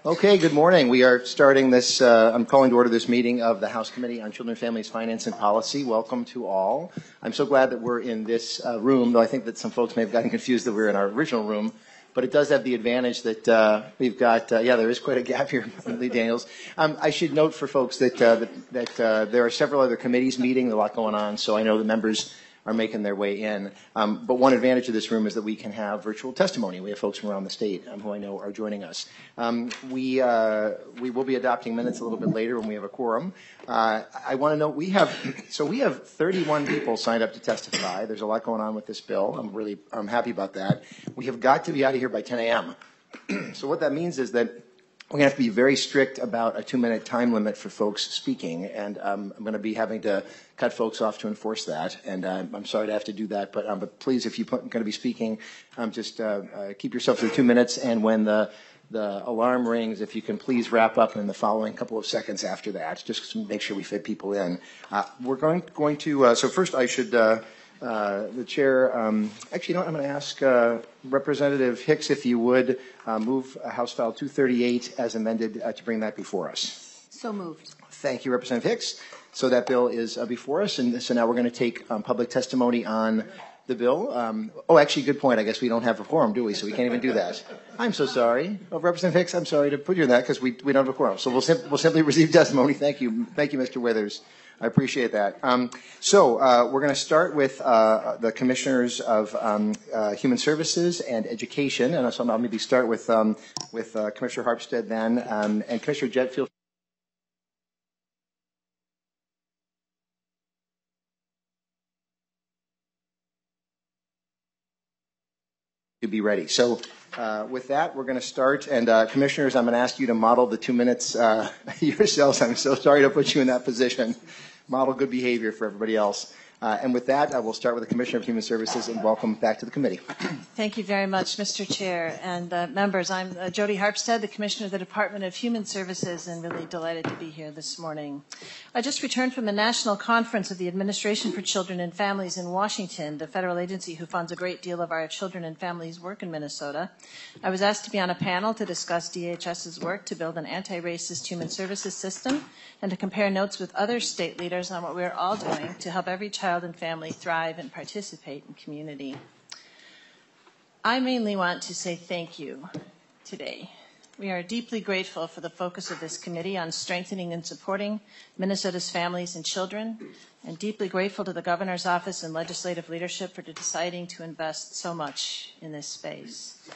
Okay, good morning. We are starting this, I'm calling to order this meeting of the House Committee on Children, Families, Finance, and Policy. Welcome to all. I'm so glad that we're in this room, though I think that some folks may have gotten confused that we're in our original room. But it does have the advantage that we've got, there is quite a gap here, Lee Daniels. I should note for folks that there are several other committees meeting, a lot going on, so I know the members are making their way in. But one advantage of this room is that we can have virtual testimony. We have folks from around the state who I know are joining us. We will be adopting minutes a little bit later when we have a quorum. I want to note we have 31 people signed up to testify. There's a lot going on with this bill. I'm happy about that. We have got to be out of here by 10 a.m. So what that means is that we're going to have to be very strict about a 2-minute time limit for folks speaking, and I'm going to be having to cut folks off to enforce that, and I'm sorry to have to do that, but please, if you're going to be speaking, just keep yourself to 2 minutes, and when the alarm rings, if you can please wrap up in the following couple of seconds after that, just to make sure we fit people in. We're going to, so first I should, the chair, actually, you know what, I'm going to ask Representative Hicks, if you would, move House File 238 as amended to bring that before us. So moved. Thank you, Representative Hicks. So that bill is before us, and so now we're going to take public testimony on the bill. Actually, good point. I guess we don't have a quorum, do we? So we can't even do that. I'm so sorry. Oh, Representative Hicks, I'm sorry to put you in that because we don't have a quorum. So we'll simply receive testimony. Thank you, Mr. Withers. I appreciate that. We're going to start with the Commissioners of Human Services and Education, and so I'll maybe start with Commissioner Harpstead then, and Commissioner Jett, feel to be ready. So with that, we're going to start. And Commissioners, I'm going to ask you to model the 2 minutes yourselves. I'm so sorry to put you in that position. Model good behavior for everybody else. And with that, we'll start with the Commissioner of Human Services, and welcome back to the committee. Thank you very much, Mr. Chair and members. I'm Jody Harpstead, the Commissioner of the Department of Human Services, and really delighted to be here this morning. I just returned from the National Conference of the Administration for Children and Families in Washington, the federal agency who funds a great deal of our children and families work in Minnesota. I was asked to be on a panel to discuss DHS's work to build an anti-racist human services system and to compare notes with other state leaders on what we're all doing to help every child and family thrive and participate in community. I mainly want to say thank you today. We are deeply grateful for the focus of this committee on strengthening and supporting Minnesota's families and children, and deeply grateful to the Governor's Office and legislative leadership for deciding to invest so much in this space.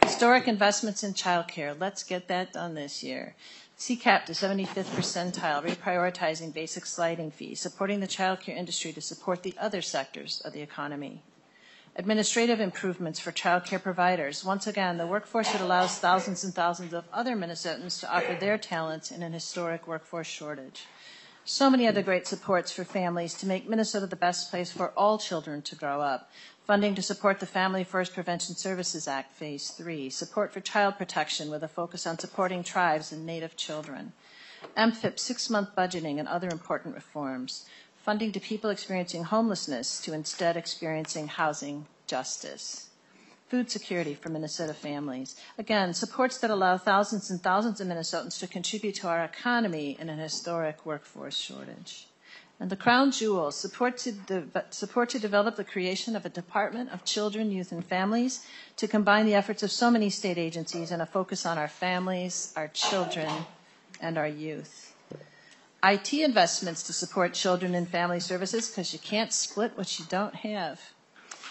Historic investments in child care. Let's get that done this year. CCAP to 75th percentile, reprioritizing basic sliding fees, supporting the child care industry to support the other sectors of the economy. Administrative improvements for child care providers. Once again, the workforce that allows thousands and thousands of other Minnesotans to offer their talents in an historic workforce shortage. So many other great supports for families to make Minnesota the best place for all children to grow up. Funding to support the Family First Prevention Services Act, Phase 3. Support for child protection with a focus on supporting tribes and Native children. MFIP 6-month budgeting and other important reforms. Funding to people experiencing homelessness to instead experiencing housing justice. Food security for Minnesota families. Again, supports that allow thousands and thousands of Minnesotans to contribute to our economy in an historic workforce shortage. And the crown jewel, support to develop the creation of a Department of Children, Youth, and Families to combine the efforts of so many state agencies and a focus on our families, our children, and our youth. IT investments to support children and family services because you can't split what you don't have.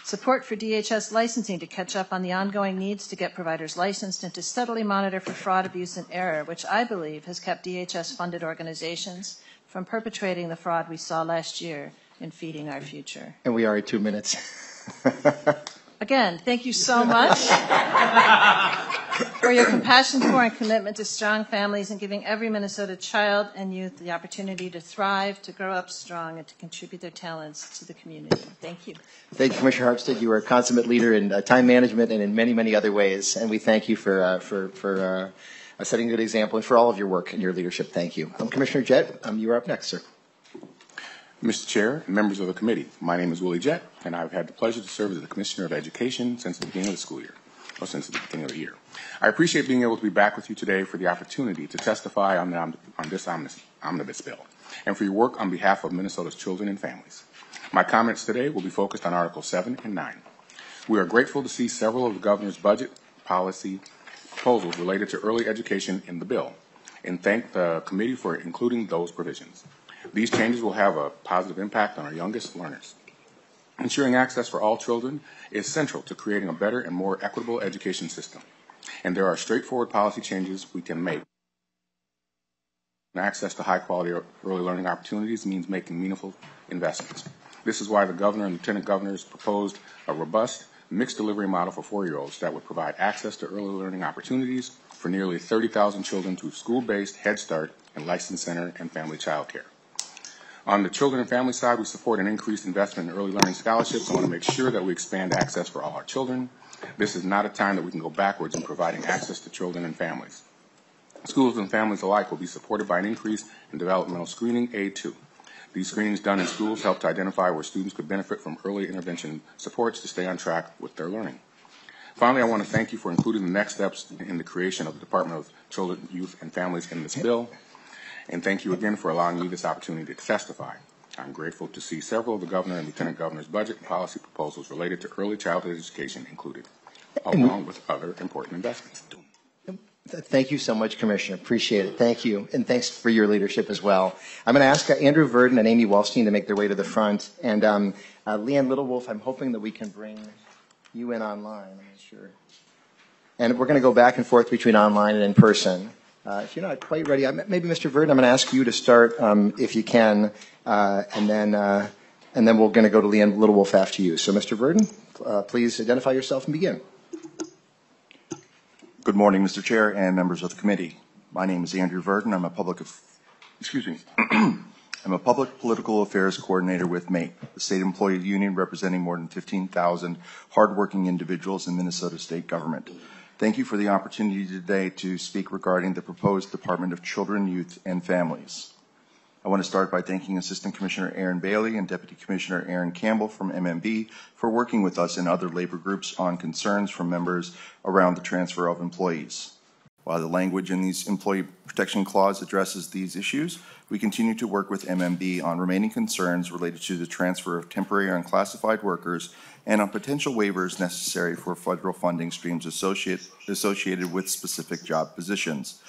Support for DHS licensing to catch up on the ongoing needs to get providers licensed and to steadily monitor for fraud, abuse, and error, which I believe has kept DHS-funded organizations from perpetrating the fraud we saw last year in feeding our future. And we are at 2 minutes. Again, thank you so much for your compassion for and commitment to strong families and giving every Minnesota child and youth the opportunity to thrive, to grow up strong, and to contribute their talents to the community. Thank you. Thank you, Commissioner Harpstead. You are a consummate leader in time management and in many, many other ways, and we thank you for setting a good example and for all of your work and your leadership. Thank you. Commissioner Jett, you are up next, sir. Mr. Chair, and members of the committee, my name is Willie Jett, and I've had the pleasure to serve as the Commissioner of Education since the beginning of the school year. since the beginning of the year. I appreciate being able to be back with you today for the opportunity to testify on this omnibus bill and for your work on behalf of Minnesota's children and families. My comments today will be focused on Articles 7 and 9. We are grateful to see several of the governor's budget policy proposals related to early education in the bill, and thank the committee for including those provisions. These changes will have a positive impact on our youngest learners. Ensuring access for all children is central to creating a better and more equitable education system, and there are straightforward policy changes we can make. Access to high-quality early learning opportunities means making meaningful investments. This is why the governor and lieutenant governors proposed a robust, mixed delivery model for 4-year-olds that would provide access to early learning opportunities for nearly 30,000 children through school-based Head Start and Licensed Center and Family Child Care. On the children and family side, we support an increased investment in early learning scholarships. I want to make sure that we expand access for all our children. This is not a time that we can go backwards in providing access to children and families. Schools and families alike will be supported by an increase in developmental screening, Aid 2. These screenings done in schools help to identify where students could benefit from early intervention supports to stay on track with their learning. Finally, I want to thank you for including the next steps in the creation of the Department of Children, Youth, and Families in this bill. And thank you again for allowing me this opportunity to testify. I'm grateful to see several of the governor and lieutenant governor's budget and policy proposals related to early childhood education included, along with other important investments. Thank you so much, Commissioner. Appreciate it. Thank you. And thanks for your leadership as well. I'm going to ask Andrew Verdon and Amy Wolstein to make their way to the front. And Leanne Littlewolf, I'm hoping that we can bring you in online. I'm not sure. And we're going to go back and forth between online and in person. If you're not quite ready, maybe Mr. Verdon, I'm going to ask you to start if you can, and then we're going to go to Leanne Littlewolf after you. So, Mr. Verdon, please identify yourself and begin. Good morning, Mr. Chair and members of the committee. My name is Andrew Verdon. I'm a public political affairs coordinator with MAPE, the state employee union representing more than 15,000 hardworking individuals in Minnesota state government. Thank you for the opportunity today to speak regarding the proposed Department of Children, Youth, and Families. I want to start by thanking Assistant Commissioner Aaron Bailey and Deputy Commissioner Aaron Campbell from MMB for working with us and other labor groups on concerns from members around the transfer of employees. While the language in these Employee Protection Clause addresses these issues, we continue to work with MMB on remaining concerns related to the transfer of temporary unclassified workers and on potential waivers necessary for federal funding streams associated with specific job positions.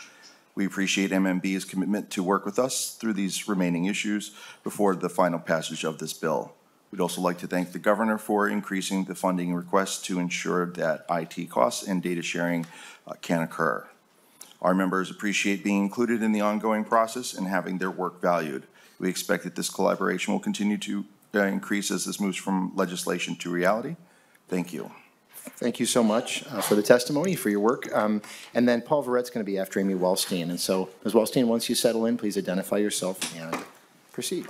We appreciate MMB's commitment to work with us through these remaining issues before the final passage of this bill. We'd also like to thank the governor for increasing the funding request to ensure that IT costs and data sharing can occur. Our members appreciate being included in the ongoing process and having their work valued. We expect that this collaboration will continue to increase as this moves from legislation to reality. Thank you. Thank you so much for the testimony, for your work. And then Paul Verrett's going to be after Amy Wolstein. And so, Ms. Wolstein, once you settle in, please identify yourself and proceed.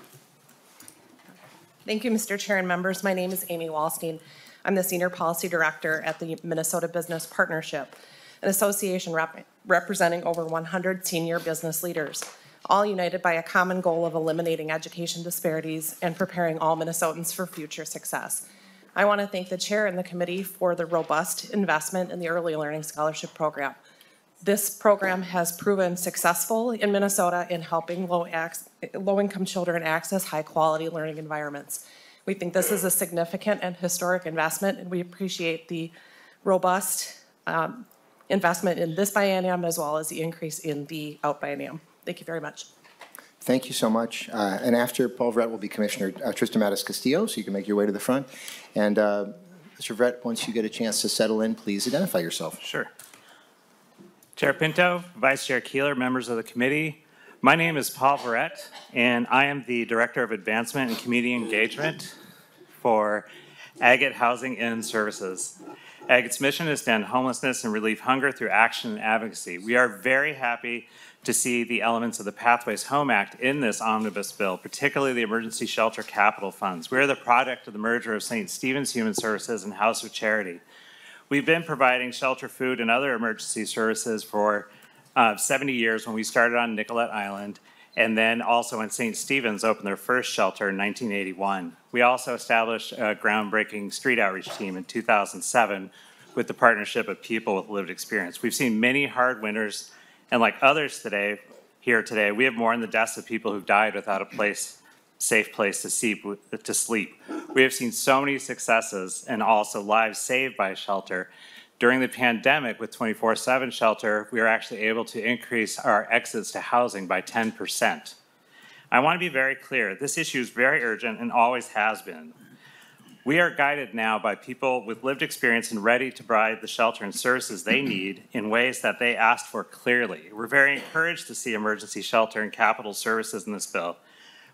Thank you, Mr. Chair and members. My name is Amy Wolstein. I'm the Senior Policy Director at the Minnesota Business Partnership, an association representing over 100 senior business leaders, all united by a common goal of eliminating education disparities and preparing all Minnesotans for future success. I want to thank the chair and the committee for the robust investment in the Early Learning Scholarship Program. This program has proven successful in Minnesota in helping low-income children access high-quality learning environments. We think this is a significant and historic investment, and we appreciate the robust investment in this biennium as well as the increase in the out biennium. Thank you very much. Thank you so much. And after Paul Verrett will be Commissioner Tristan Mattis Castillo, so you can make your way to the front. And Mr. Verrett, once you get a chance to settle in, please identify yourself. Sure. Chair Pinto, Vice Chair Keller, members of the committee. My name is Paul Verrett, and I am the Director of Advancement and Community Engagement for Agate Housing and Services. Agate's mission is to end homelessness and relieve hunger through action and advocacy. We are very happy to see the elements of the Pathways Home Act in this omnibus bill, particularly the emergency shelter capital funds. We're the product of the merger of St. Stephen's Human Services and House of Charity. We've been providing shelter, food, and other emergency services for 70 years when we started on Nicollet Island, and then also when St. Stephen's opened their first shelter in 1981. We also established a groundbreaking street outreach team in 2007 with the partnership of people with lived experience. We've seen many hard winters, and like others today, we have mourned the deaths of people who've died without a safe place to sleep. We have seen so many successes and also lives saved by shelter. During the pandemic with 24/7 shelter, we were actually able to increase our exits to housing by 10%. I want to be very clear, this issue is very urgent and always has been. We are guided now by people with lived experience and ready to provide the shelter and services they need in ways that they asked for clearly. We're very encouraged to see emergency shelter and capital services in this bill,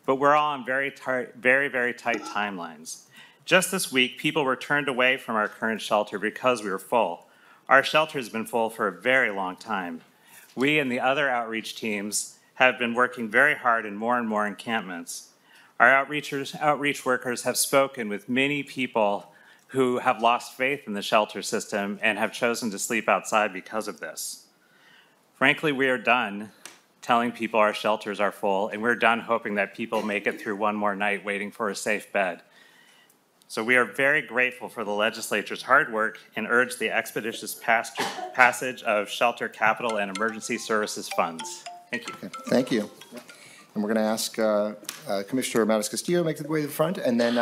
but we're all on very tight timelines. Just this week, people were turned away from our current shelter because we were full. Our shelter has been full for a very long time. We and the other outreach teams have been working very hard in more and more encampments. Our outreach workers have spoken with many people who have lost faith in the shelter system and have chosen to sleep outside because of this. Frankly, we are done telling people our shelters are full, and we're done hoping that people make it through one more night waiting for a safe bed. So we are very grateful for the legislature's hard work and urge the expeditious passage of shelter capital and emergency services funds. Thank you. Okay, thank you. And we're going to ask Commissioner Castillo to make the way to the front, and then,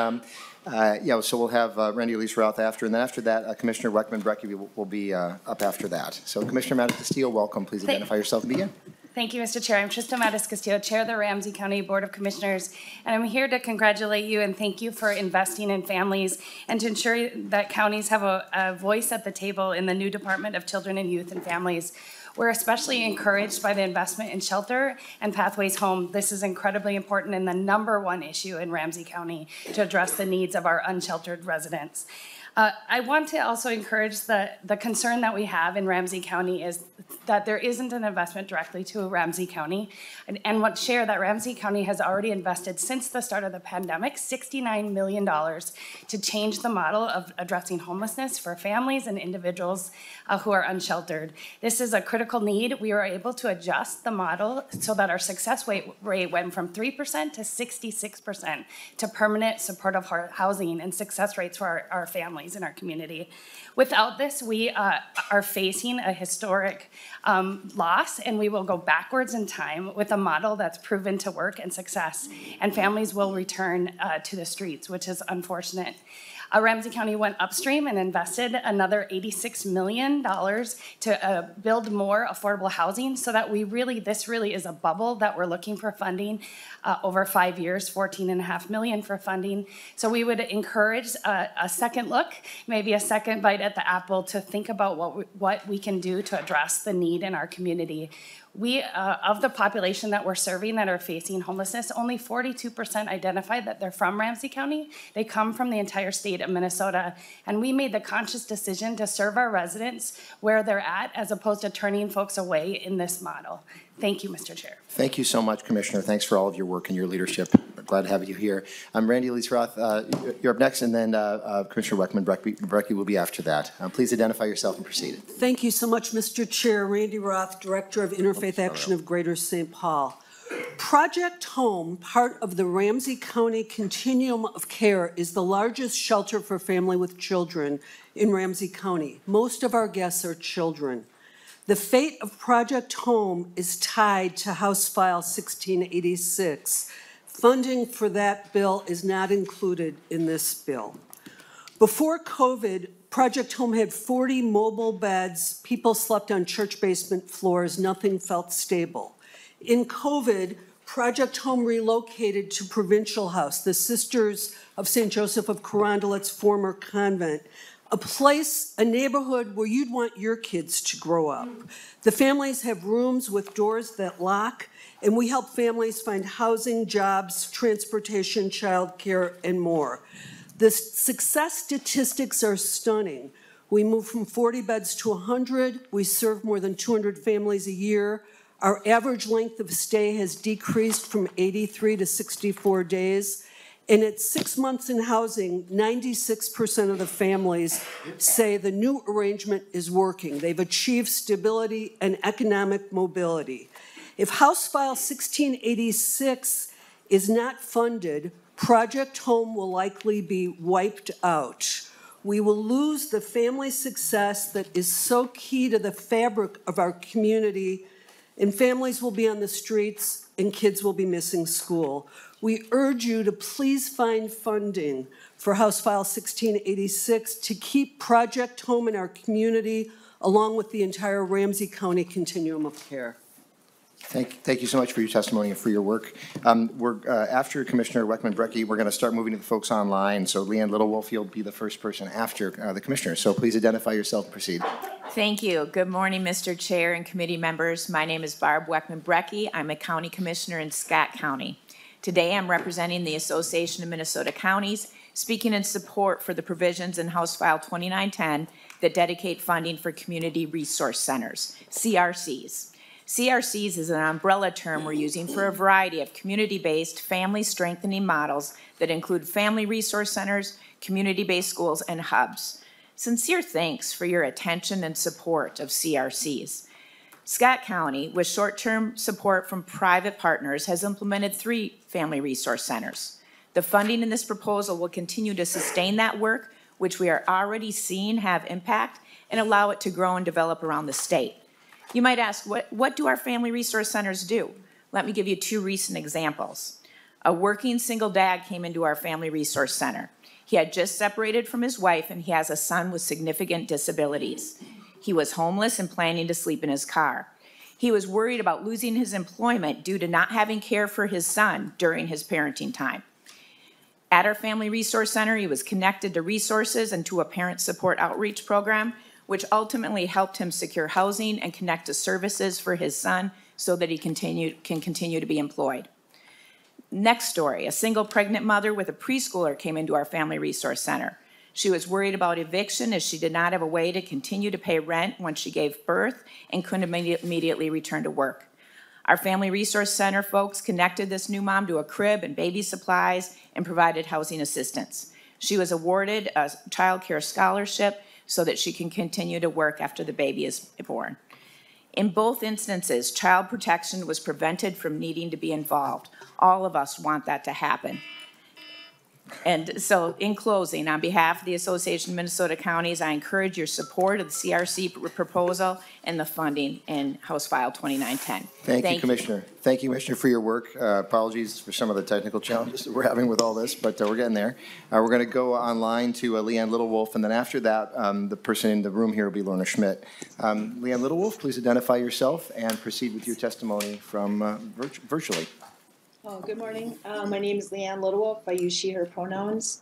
so we'll have Randy Elise Roth after, and then after that, Commissioner Weckman-Brecky will be up after that. So Commissioner Castillo, welcome. Please identify yourself and begin. Thank you, Mr. Chair. I'm Trista Castillo, Chair of the Ramsey County Board of Commissioners, and I'm here to congratulate you and thank you for investing in families and to ensure that counties have a voice at the table in the new Department of Children and Youth and Families. We're especially encouraged by the investment in shelter and Pathways Home. This is incredibly important and the #1 issue in Ramsey County to address the needs of our unsheltered residents. I want to also encourage the concern that we have in Ramsey County is that there isn't an investment directly to Ramsey County, and want to share that Ramsey County has already invested since the start of the pandemic $69 million to change the model of addressing homelessness for families and individuals who are unsheltered. This is a critical need. We were able to adjust the model so that our success rate went from 3% to 66% to permanent supportive housing and success rates for our families in our community. Without this, we are facing a historic loss, and we will go backwards in time with a model that's proven to work and success, and families will return to the streets, which is unfortunate. Ramsey County went upstream and invested another $86 million to build more affordable housing so that this really is a bubble that we're looking for funding over 5 years, $14.5 million for funding. So we would encourage a second look, maybe a second bite at the apple to think about what we can do to address the need in our community. We, of the population that we're serving that are facing homelessness, only 42% identified that they're from Ramsey County. They come from the entire state of Minnesota. And we made the conscious decision to serve our residents where they're at as opposed to turning folks away in this model. Thank you, Mr. Chair. Thank you so much, Commissioner. Thanks for all of your work and your leadership. We're glad to have you here. I'm Randy Elise Roth. You're up next, and then Commissioner Weckman-Brecky will be after that. Please identify yourself and proceed. Thank you so much, Mr. Chair. Randy Roth, Director of Interfaith Action of Greater St. Paul. Project Home, part of the Ramsey County Continuum of Care, is the largest shelter for family with children in Ramsey County. Most of our guests are children. The fate of Project Home is tied to House File 1686. Funding for that bill is not included in this bill. Before COVID, Project Home had 40 mobile beds. People slept on church basement floors. Nothing felt stable. In COVID, Project Home relocated to Provincial House, the Sisters of St. Joseph of Carondelet's former convent, a neighborhood where you'd want your kids to grow up. The families have rooms with doors that lock, and we help families find housing, jobs, transportation, childcare, and more. The success statistics are stunning. We moved from 40 beds to 100. We serve more than 200 families a year. Our average length of stay has decreased from 83 to 64 days. And at 6 months in housing, 96% of the families say the new arrangement is working. They've achieved stability and economic mobility. If House File 1686 is not funded, Project Home will likely be wiped out. we will lose the family success that is so key to the fabric of our community, and families will be on the streets and kids will be missing school. We urge you to please find funding for House File 1686 to keep Project Home in our community, along with the entire Ramsey County continuum of care. Thank you so much for your testimony and for your work. After Commissioner Weckman-Brecky, we're going to start moving to the folks online. So Leanne Littlewolf, you'll be the first person after the commissioner. So please identify yourself and proceed. Thank you. Good morning, Mr. Chair and committee members. My name is Barb Weckman-Brecky. I'm a county commissioner in Scott County. Today I'm representing the Association of Minnesota Counties, speaking in support for the provisions in House File 2910 that dedicate funding for community resource centers, CRCs. CRCs is an umbrella term we're using for a variety of community-based family strengthening models that include family resource centers, community-based schools, and hubs. Sincere thanks for your attention and support of CRCs. Scott County, with short-term support from private partners, has implemented 3 family resource centers. The funding in this proposal will continue to sustain that work, which we are already seeing have impact, and allow it to grow and develop around the state. You might ask, what do our family resource centers do? Let me give you 2 recent examples. A working single dad came into our family resource center. He had just separated from his wife and he has a son with significant disabilities. He was homeless and planning to sleep in his car. He was worried about losing his employment due to not having care for his son during his parenting time. At our family resource center, he was connected to resources and to a parent support outreach program, which ultimately helped him secure housing and connect to services for his son so that he can continue to be employed. Next story, a single pregnant mother with a preschooler came into our family resource center. She was worried about eviction as she did not have a way to continue to pay rent once she gave birth and couldn't immediately return to work. Our family resource center folks connected this new mom to a crib and baby supplies and provided housing assistance. She was awarded a child care scholarship so that she can continue to work after the baby is born. In both instances, child protection was prevented from needing to be involved. All of us want that to happen. And so in closing, on behalf of the Association of Minnesota Counties, I encourage your support of the CRC proposal and the funding in House File 2910. Thank you, Commissioner. Thank you, Commissioner, for your work. Apologies for some of the technical challenges that we're having with all this, but we're getting there. We're going to go online to Leanne Littlewolf, and then after that, the person in the room here will be Lorna Schmidt. Leanne Littlewolf, please identify yourself and proceed with your testimony from virtually. Oh, good morning. My name is Leanne Littlewolf. I use she, her pronouns.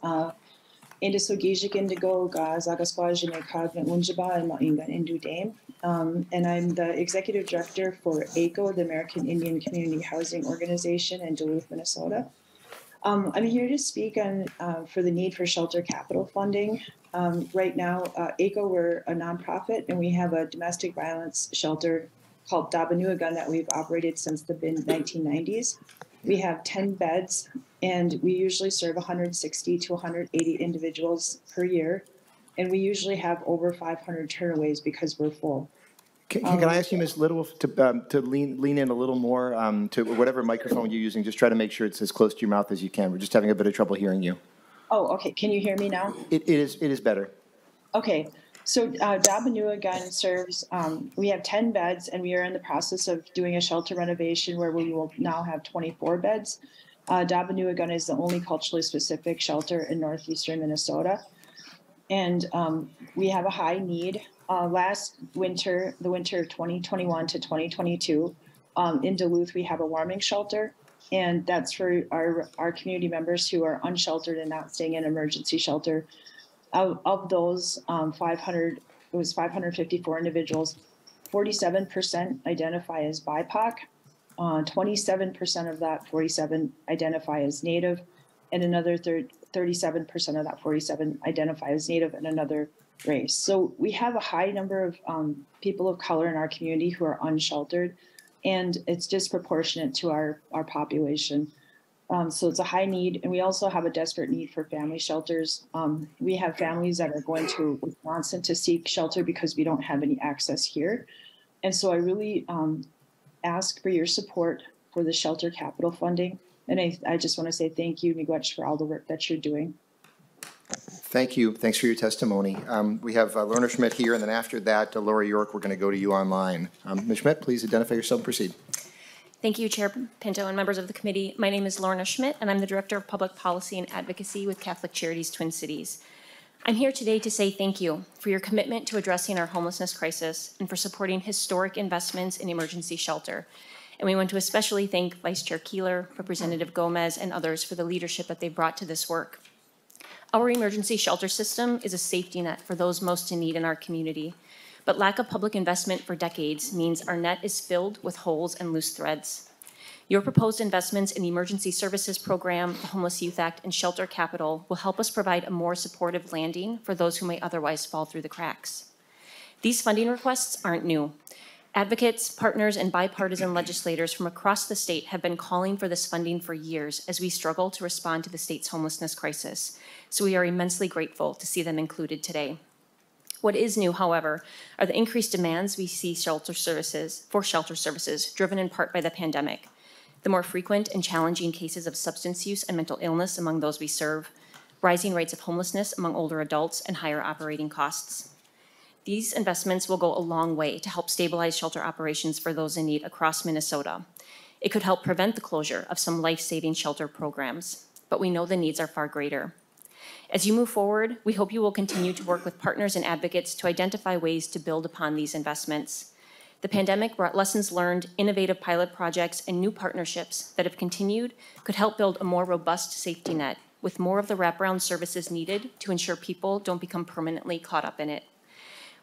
Indisogijik indigo zagaspajine cognate unjaba and ma'ingan indu dame. And I'm the executive director for ACO, the American Indian Community Housing Organization in Duluth, Minnesota. I'm here to speak on for the need for shelter capital funding. Right now, ACO, we're a nonprofit, and we have a domestic violence shelter called Dabanuagun that we've operated since the mid-1990s. We have 10 beds, and we usually serve 160 to 180 individuals per year, and we usually have over 500 turnaways because we're full. Can I ask you, Ms. Littlewolf, to lean in a little more to whatever microphone you're using? Just try to make sure it's as close to your mouth as you can. We're just having a bit of trouble hearing you. Oh, okay. Can you hear me now? It is better. Okay. So Dabanuagun serves, we have 10 beds, and we are in the process of doing a shelter renovation where we will now have 24 beds. Dabanuagun is the only culturally specific shelter in northeastern Minnesota. And we have a high need. Last winter, the winter of 2021 to 2022, in Duluth, we have a warming shelter. And that's for our community members who are unsheltered and not staying in emergency shelter. Of those 554 individuals, 47% identify as BIPOC, 27% of that 47 identify as Native, and another 37% of that 47 identify as Native and another race. So we have a high number of people of color in our community who are unsheltered, and it's disproportionate to our population. So it's a high need, and we also have a desperate need for family shelters. We have families that are going to Wisconsin to seek shelter because we don't have any access here. And so I really ask for your support for the shelter capital funding. And I just want to say thank you, Miigwech, for all the work that you're doing. Thank you. Thanks for your testimony. We have Lorna Schmidt here, and then after that, Laura York, we're going to go to you online. Ms. Schmidt, please identify yourself and proceed. Thank you, Chair Pinto and members of the committee. My name is Lorna Schmidt, and I'm the Director of Public Policy and Advocacy with Catholic Charities Twin Cities. I'm here today to say thank you for your commitment to addressing our homelessness crisis and for supporting historic investments in emergency shelter. And we want to especially thank Vice Chair Keller, Representative Gomez, and others for the leadership that they brought to this work. Our emergency shelter system is a safety net for those most in need in our community, but lack of public investment for decades means our net is filled with holes and loose threads. Your proposed investments in the Emergency Services Program, the Homeless Youth Act, and Shelter Capital will help us provide a more supportive landing for those who may otherwise fall through the cracks. These funding requests aren't new. Advocates, partners, and bipartisan legislators from across the state have been calling for this funding for years as we struggle to respond to the state's homelessness crisis. So we are immensely grateful to see them included today. What is new, however, are the increased demands we see for shelter services, driven in part by the pandemic. The more frequent and challenging cases of substance use and mental illness among those we serve, rising rates of homelessness among older adults, and higher operating costs. These investments will go a long way to help stabilize shelter operations for those in need across Minnesota. It could help prevent the closure of some life-saving shelter programs, but we know the needs are far greater. As you move forward, we hope you will continue to work with partners and advocates to identify ways to build upon these investments. The pandemic brought lessons learned, innovative pilot projects, and new partnerships that, if continued, could help build a more robust safety net with more of the wraparound services needed to ensure people don't become permanently caught up in it.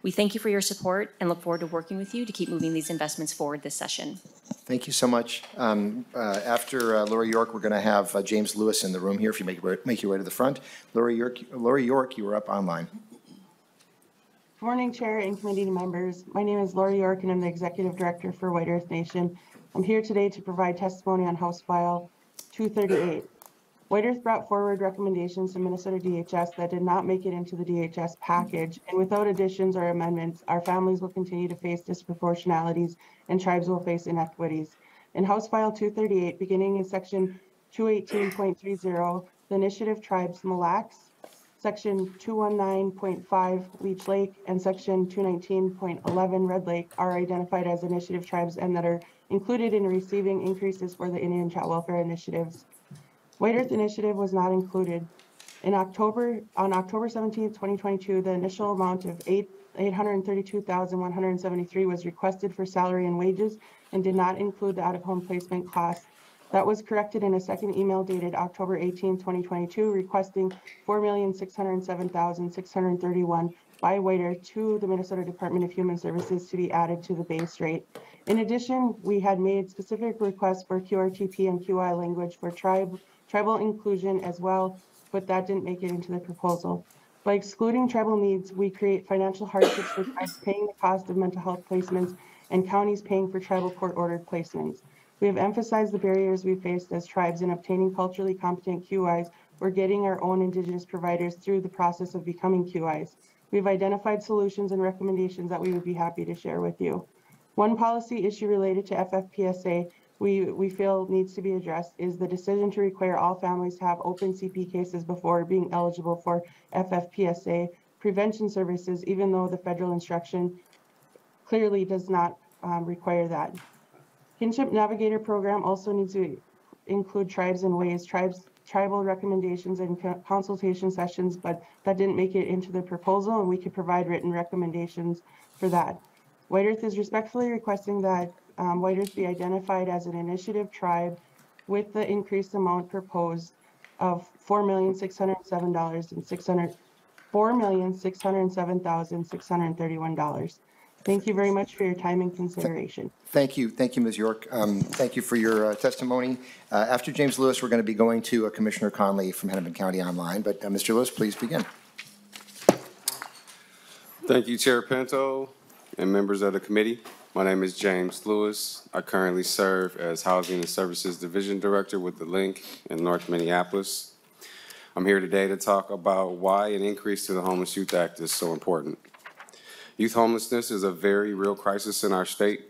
We thank you for your support and look forward to working with you to keep moving these investments forward this session. Thank you so much. After Laura York, we're going to have James Lewis in the room here. If you make your way to the front. Laura York, you are up online. Good morning, Chair and committee members. My name is Laura York, and I'm the Executive Director for White Earth Nation. I'm here today to provide testimony on House File 238. White Earth brought forward recommendations to Minnesota DHS that did not make it into the DHS package, and without additions or amendments, our families will continue to face disproportionalities and tribes will face inequities. In House File 238, beginning in Section 218.30, the initiative tribes Mille Lacs, Section 219.5 Leech Lake, and Section 219.11 Red Lake are identified as initiative tribes and that are included in receiving increases for the Indian Child Welfare Initiatives. White Earth Initiative was not included. On October 17, 2022, the initial amount of $832,173 was requested for salary and wages and did not include the out-of-home placement costs. That was corrected in a second email dated October 18, 2022, requesting $4,607,631 by White Earth to the Minnesota Department of Human Services to be added to the base rate. In addition, we had made specific requests for QRTP and QI language for tribal inclusion as well, but that didn't make it into the proposal. By excluding tribal needs, we create financial hardships for tribes paying the cost of mental health placements and counties paying for tribal court-ordered placements. We have emphasized the barriers we faced as tribes in obtaining culturally competent QIs or getting our own Indigenous providers through the process of becoming QIs. We've identified solutions and recommendations that we would be happy to share with you. One policy issue related to FFPSA we feel needs to be addressed is the decision to require all families to have open CP cases before being eligible for FFPSA prevention services, even though the federal instruction clearly does not require that. Kinship Navigator program also needs to include tribes and ways, tribal recommendations and consultation sessions, but that didn't make it into the proposal, and we could provide written recommendations for that. White Earth is respectfully requesting that White Earth be identified as an initiative tribe with the increased amount proposed of $4,607,631. Thank you very much for your time and consideration. Thank you, Ms. York. Thank you for your testimony. After James Lewis, we're going to be going to Commissioner Conley from Hennepin County online, but Mr. Lewis, please begin. Thank you, Chair Pinto and members of the committee. My name is James Lewis. I currently serve as Housing and Services Division Director with the Link in North Minneapolis. I'm here today to talk about why an increase to the Homeless Youth Act is so important. Youth homelessness is a very real crisis in our state.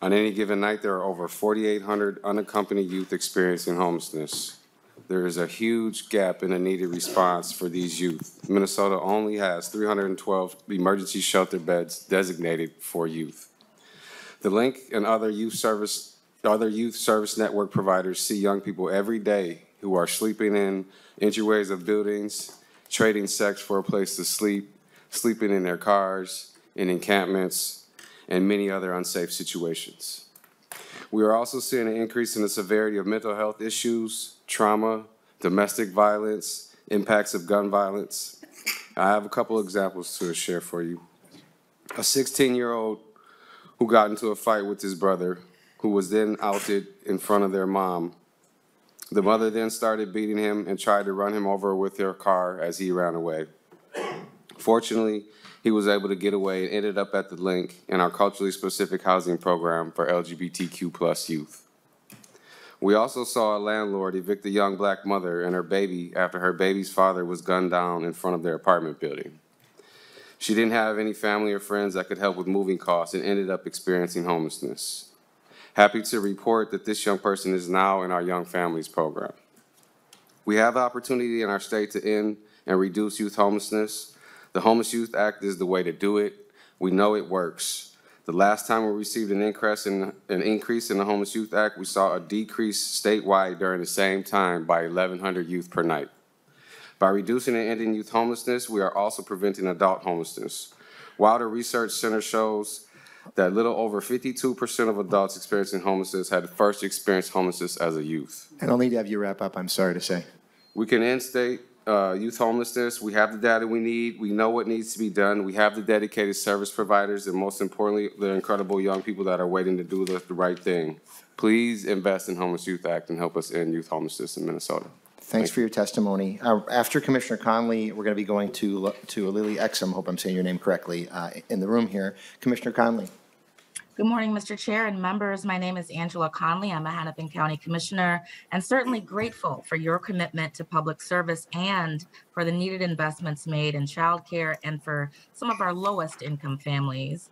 On any given night, there are over 4,800 unaccompanied youth experiencing homelessness. there is a huge gap in the needed response for these youth. Minnesota only has 312 emergency shelter beds designated for youth. The Link and other youth service network providers see young people every day who are sleeping in entryways of buildings, trading sex for a place to sleep, sleeping in their cars, in encampments, and many other unsafe situations. We are also seeing an increase in the severity of mental health issues, trauma, domestic violence, impacts of gun violence. I have a couple examples to share for you. A 16-year-old who got into a fight with his brother, who was then outed in front of their mom. The mother then started beating him and tried to run him over with her car as he ran away. Fortunately, he was able to get away and ended up at the Link in our culturally specific housing program for LGBTQ+ youth. We also saw a landlord evict a young black mother and her baby after her baby's father was gunned down in front of their apartment building. She didn't have any family or friends that could help with moving costs and ended up experiencing homelessness. Happy to report that this young person is now in our Young Families program. We have the opportunity in our state to end and reduce youth homelessness. The Homeless Youth Act is the way to do it. We know it works. The last time we received an increase in the Homeless Youth Act, we saw a decrease statewide during the same time by 1,100 youth per night. By reducing and ending youth homelessness, we are also preventing adult homelessness. Wilder Research Center shows that little over 52% of adults experiencing homelessness had first experienced homelessness as a youth. And I'll need to have you wrap up, I'm sorry to say. We can end state youth homelessness. We have the data we need. We know what needs to be done. We have the dedicated service providers and, most importantly, the incredible young people that are waiting to do the right thing. Please invest in Homeless Youth Act and help us end youth homelessness in Minnesota. Thanks for your testimony. After Commissioner Conley, we're going to be going to Lily Exum, hope I'm saying your name correctly, in the room here. Commissioner Conley. Good morning, Mr. Chair and members. My name is Angela Conley. I'm a Hennepin County Commissioner and certainly grateful for your commitment to public service and for the needed investments made in childcare and for some of our lowest income families.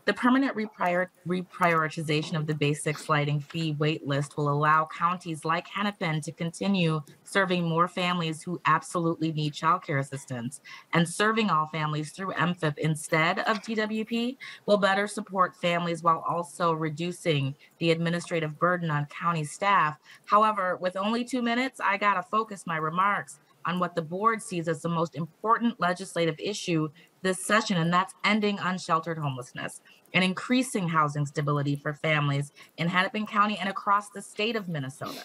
The permanent reprioritization of the basic sliding fee wait list will allow counties like Hennepin to continue serving more families who absolutely need childcare assistance, and serving all families through MFIP instead of DWP will better support families while also reducing the administrative burden on county staff. However, with only 2 minutes, I gotta focus my remarks on what the board sees as the most important legislative issue this session, and that's ending unsheltered homelessness and increasing housing stability for families in Hennepin County and across the state of Minnesota.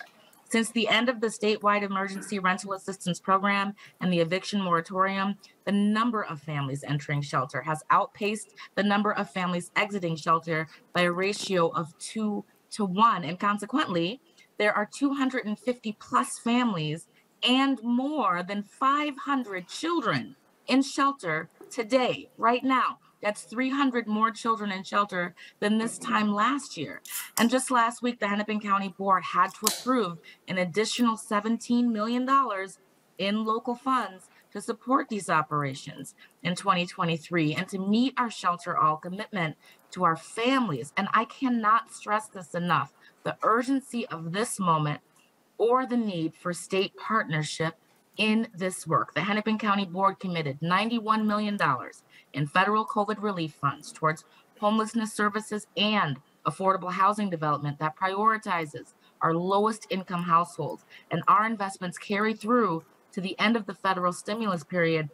Since the end of the statewide emergency rental assistance program and the eviction moratorium, the number of families entering shelter has outpaced the number of families exiting shelter by a ratio of 2 to 1. And consequently, there are 250 plus families and more than 500 children in shelter today, right now. That's 300 more children in shelter than this time last year. And just last week, the Hennepin County Board had to approve an additional $17 million in local funds to support these operations in 2023 and to meet our Shelter All commitment to our families. And I cannot stress this enough, the urgency of this moment or the need for state partnership in this work. The Hennepin County Board committed $91 million in federal COVID relief funds towards homelessness services and affordable housing development that prioritizes our lowest income households. And our investments carry through to the end of the federal stimulus period,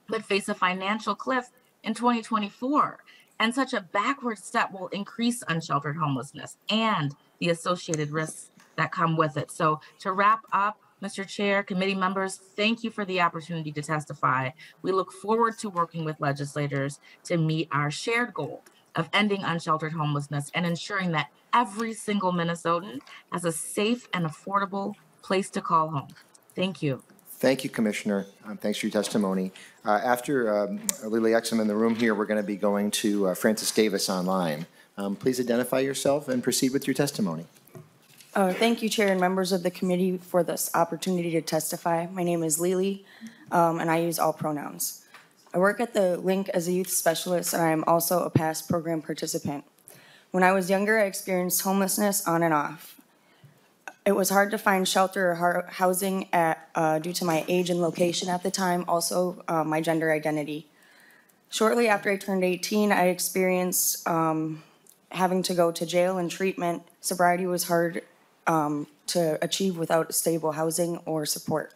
but face a financial cliff in 2024. And such a backward step will increase unsheltered homelessness and the associated risks that come with it. So to wrap up, Mr. Chair, committee members, thank you for the opportunity to testify. We look forward to working with legislators to meet our shared goal of ending unsheltered homelessness and ensuring that every single Minnesotan has a safe and affordable place to call home. Thank you. Thank you, Commissioner. Thanks for your testimony. After Lily Exum in the room here, we're going to be going to Francis Davis online. Please identify yourself and proceed with your testimony. Thank you, Chair and members of the committee, for this opportunity to testify. My name is Lily, and I use all pronouns. I work at the Link as a youth specialist, and I am also a past program participant. When I was younger, I experienced homelessness on and off. It was hard to find shelter or housing due to my age and location at the time, also my gender identity. Shortly after I turned 18, I experienced having to go to jail and treatment. Sobriety was hard to achieve without stable housing or support.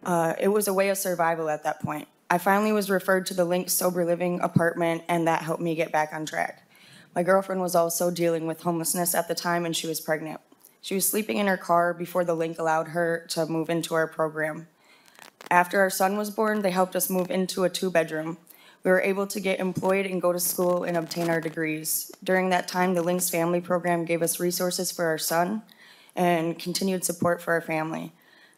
It was a way of survival at that point. I finally was referred to the Link Sober Living apartment, and that helped me get back on track. My girlfriend was also dealing with homelessness at the time, and she was pregnant. She was sleeping in her car before the Link allowed her to move into our program. After our son was born, they helped us move into a 2-bedroom. We were able to get employed and go to school and obtain our degrees. During that time, the Link's family program gave us resources for our son and continued support for our family.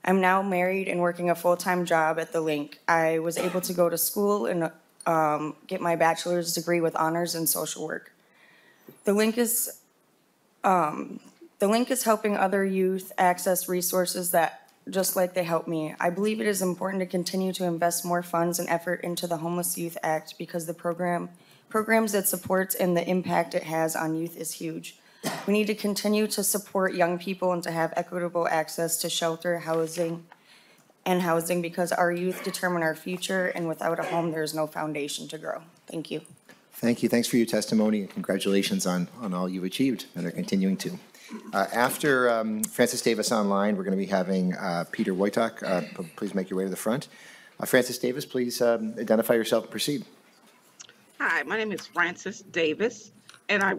I'm now married and working a full-time job at the Link. I was able to go to school and get my bachelor's degree with honors in social work. The Link is helping other youth access resources that, just like they helped me. I believe it is important to continue to invest more funds and effort into the Homeless Youth Act because the programs it supports and the impact it has on youth is huge. We need to continue to support young people and to have equitable access to shelter, housing because our youth determine our future, and without a home, there's no foundation to grow. Thank you. Thank you. Thanks for your testimony, and congratulations on all you've achieved and are continuing to. After Francis Davis online, we're going to be having Peter Wojtak. Please make your way to the front. Francis Davis, please identify yourself and proceed. Hi, my name is Francis Davis, and I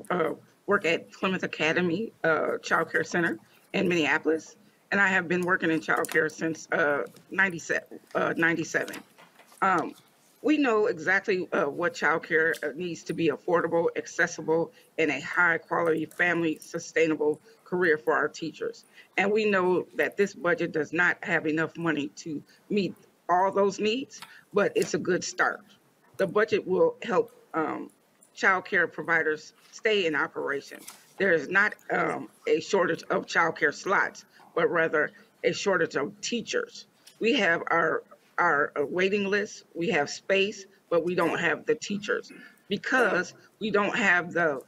work at Plymouth Academy Child Care Center in Minneapolis, and I have been working in child care since 97. We know exactly what child care needs to be affordable, accessible, and a high-quality, family, sustainable career for our teachers. And we know that this budget does not have enough money to meet all those needs, but it's a good start. The budget will help child care providers stay in operation. There is not a shortage of child care slots, but rather a shortage of teachers. We have our waiting list, we have space, but we don't have the teachers because we don't have the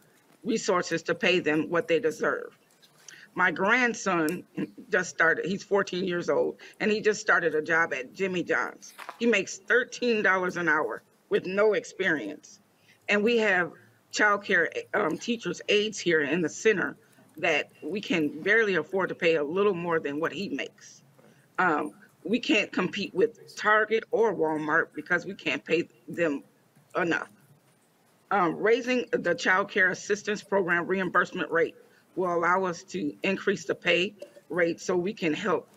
resources to pay them what they deserve. My grandson just started, he's 14 years old, and he just started a job at Jimmy John's. He makes $13 an hour with no experience. And we have child care teachers, aides here in the center that we can barely afford to pay a little more than what he makes. We can't compete with Target or Walmart because we can't pay them enough. Raising the child care assistance program reimbursement rate will allow us to increase the pay rate so we can help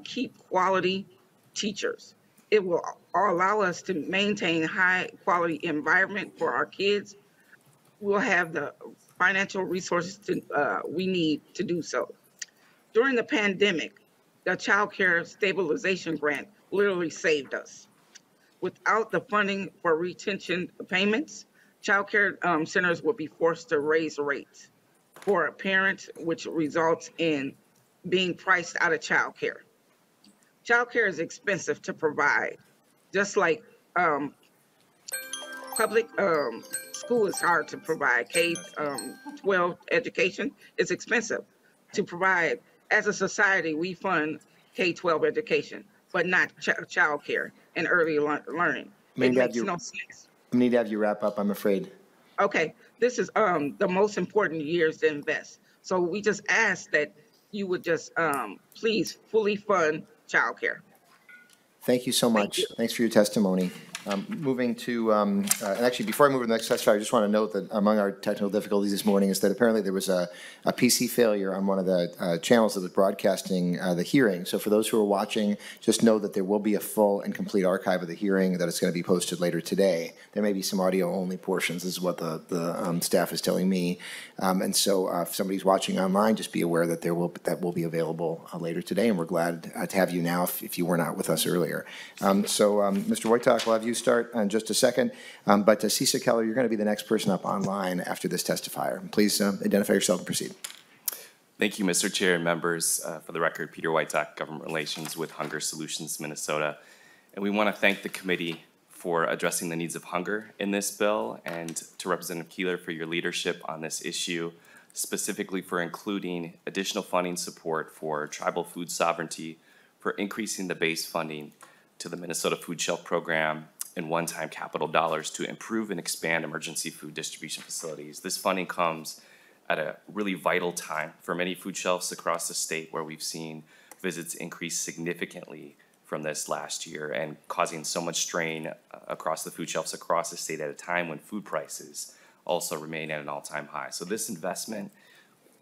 keep quality teachers. It will allow us to maintain high quality environment for our kids. We'll have the financial resources we need to do so. During the pandemic, the Child Care Stabilization Grant literally saved us. Without the funding for retention payments, child care centers will be forced to raise rates for parents, which results in being priced out of child care. Child care is expensive to provide, just like public school is hard to provide. K-12 education is expensive to provide. As a society, we fund K-12 education, but not child care and early learning. It makes no sense. I need to have you wrap up, I'm afraid. Okay, this is the most important years to invest. So we just ask that you would just please fully fund child care. Thank you so much. Thanks for your testimony. Moving to, and actually before I move to the next testifier, I just want to note that among our technical difficulties this morning is that apparently there was a PC failure on one of the channels that was broadcasting the hearing. So for those who are watching, just know that there will be a full and complete archive of the hearing that is going to be posted later today. There may be some audio only portions, this is what the staff is telling me. And so if somebody's watching online, just be aware that that will be available later today, and we're glad to have you now if you were not with us earlier. Mr. Wojtak, I'll have you start in just a second, but Cisa Keller, you're going to be the next person up online after this testifier. Please identify yourself and proceed. Thank you, Mr. Chair and members. For the record, Peter Wojtak, Government Relations with Hunger Solutions Minnesota. And we want to thank the committee for addressing the needs of hunger in this bill, and to Representative Keller for your leadership on this issue. specifically for including additional funding support for tribal food sovereignty, for increasing the base funding to the Minnesota Food Shelf Program, and one-time capital dollars to improve and expand emergency food distribution facilities. This funding comes at a really vital time for many food shelves across the state, where we've seen visits increase significantly from this last year and causing so much strain across the food shelves across the state at a time when food prices also remain at an all-time high. So this investment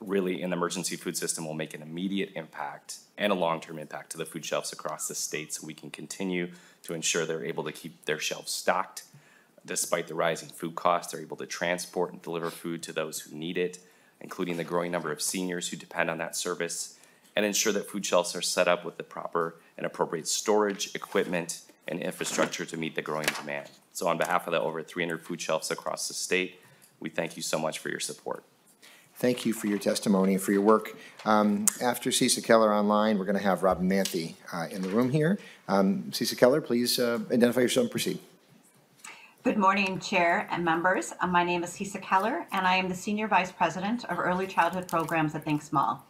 really in the emergency food system will make an immediate impact and a long-term impact to the food shelves across the state, so we can continue to ensure they're able to keep their shelves stocked. Despite the rising food costs, they're able to transport and deliver food to those who need it, including the growing number of seniors who depend on that service, and ensure that food shelves are set up with the proper and appropriate storage, equipment, and infrastructure to meet the growing demand. So on behalf of the over 300 food shelves across the state, we thank you so much for your support. Thank you for your testimony and for your work. After Cisa Keller online, we're going to have Robin Manthe in the room here. Cisa Keller, please identify yourself and proceed. Good morning, Chair and members. My name is Cisa Keller, and I am the Senior Vice President of Early Childhood Programs at Think Small.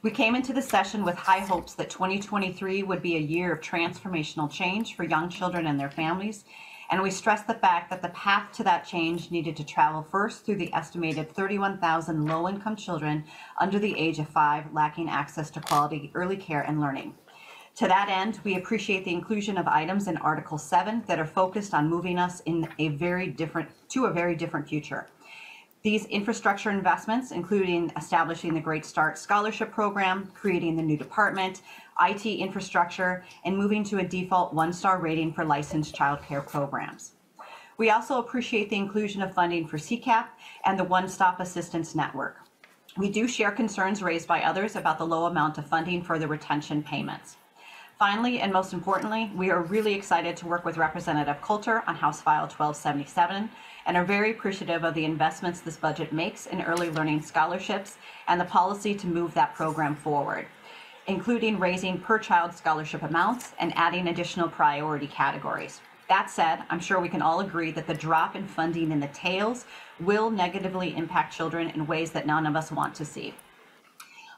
We came into the session with high hopes that 2023 would be a year of transformational change for young children and their families, and we stressed the fact that the path to that change needed to travel first through the estimated 31,000 low-income children under the age of 5 lacking access to quality early care and learning. To that end, we appreciate the inclusion of items in Article 7 that are focused on moving us in a very different future. These infrastructure investments, including establishing the Great Start Scholarship Program, creating the new department, IT infrastructure, and moving to a default one-star rating for licensed child care programs. We also appreciate the inclusion of funding for CCAP and the One Stop Assistance Network. We do share concerns raised by others about the low amount of funding for the retention payments. Finally, and most importantly, we are really excited to work with Representative Coulter on House File 1277 and are very appreciative of the investments this budget makes in early learning scholarships and the policy to move that program forward, including raising per-child scholarship amounts and adding additional priority categories. That said, I'm sure we can all agree that the drop in funding in the tails will negatively impact children in ways that none of us want to see.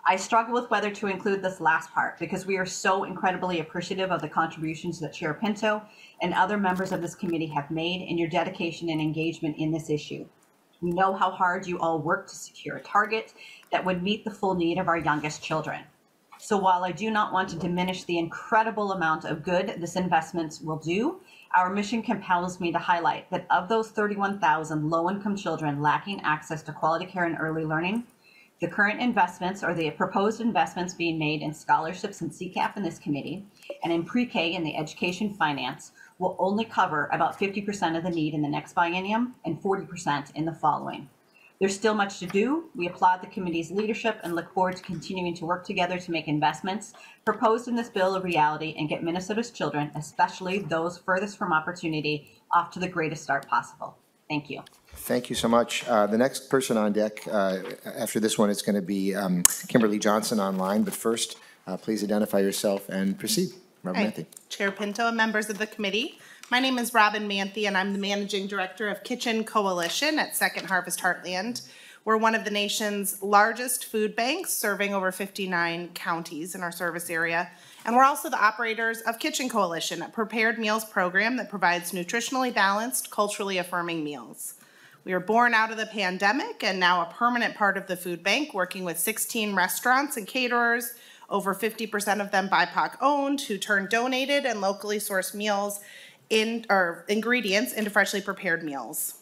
I struggle with whether to include this last part because we are so incredibly appreciative of the contributions that Chair Pinto and other members of this committee have made in your dedication and engagement in this issue. We know how hard you all work to secure a target that would meet the full need of our youngest children. So while I do not want to diminish the incredible amount of good this investment will do, our mission compels me to highlight that of those 31,000 low-income children lacking access to quality care and early learning, the current investments or the proposed investments being made in scholarships and CCAP in this committee and in pre-K in the education finance will only cover about 50% of the need in the next biennium and 40% in the following. There's still much to do. We applaud the committee's leadership and look forward to continuing to work together to make investments proposed in this bill a reality and get Minnesota's children, especially those furthest from opportunity, off to the greatest start possible. Thank you. Thank you so much. The next person on deck after this one is going to be Kimberly Johnson online. But first, please identify yourself and proceed. Robin Manthe. Chair Pinto and members of the committee. My name is Robin Manthe, and I'm the Managing Director of Kitchen Coalition at Second Harvest Heartland. We're one of the nation's largest food banks, serving over 59 counties in our service area. And we're also the operators of Kitchen Coalition, a prepared meals program that provides nutritionally balanced, culturally affirming meals. We were born out of the pandemic and now a permanent part of the food bank, working with 16 restaurants and caterers, over 50% of them BIPOC owned, who turn donated and locally sourced meals or ingredients into freshly prepared meals.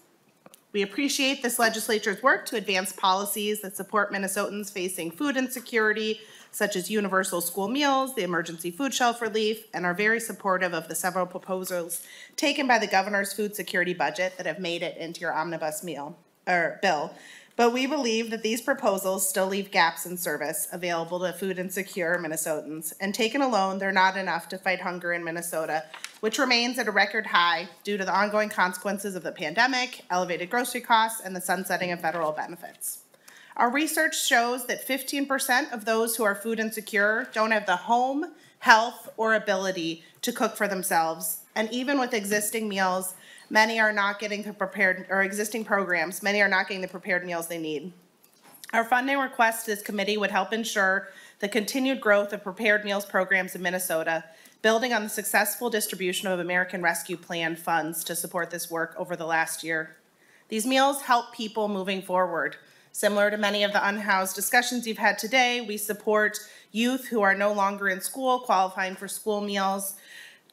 We appreciate this legislature's work to advance policies that support Minnesotans facing food insecurity, such as universal school meals, the emergency food shelf relief, and are very supportive of the several proposals taken by the governor's food security budget that have made it into your omnibus bill. But we believe that these proposals still leave gaps in service available to food insecure Minnesotans, and taken alone, they're not enough to fight hunger in Minnesota, which remains at a record high due to the ongoing consequences of the pandemic, elevated grocery costs, and the sunsetting of federal benefits. Our research shows that 15% of those who are food insecure don't have the home, health, or ability to cook for themselves. And even with existing meals, many are not getting the prepared, or existing programs, many are not getting the prepared meals they need. Our funding request to this committee would help ensure the continued growth of prepared meals programs in Minnesota, building on the successful distribution of American Rescue Plan funds to support this work over the last year. These meals help people moving forward. Similar to many of the unhoused discussions you've had today, we support youth who are no longer in school, qualifying for school meals,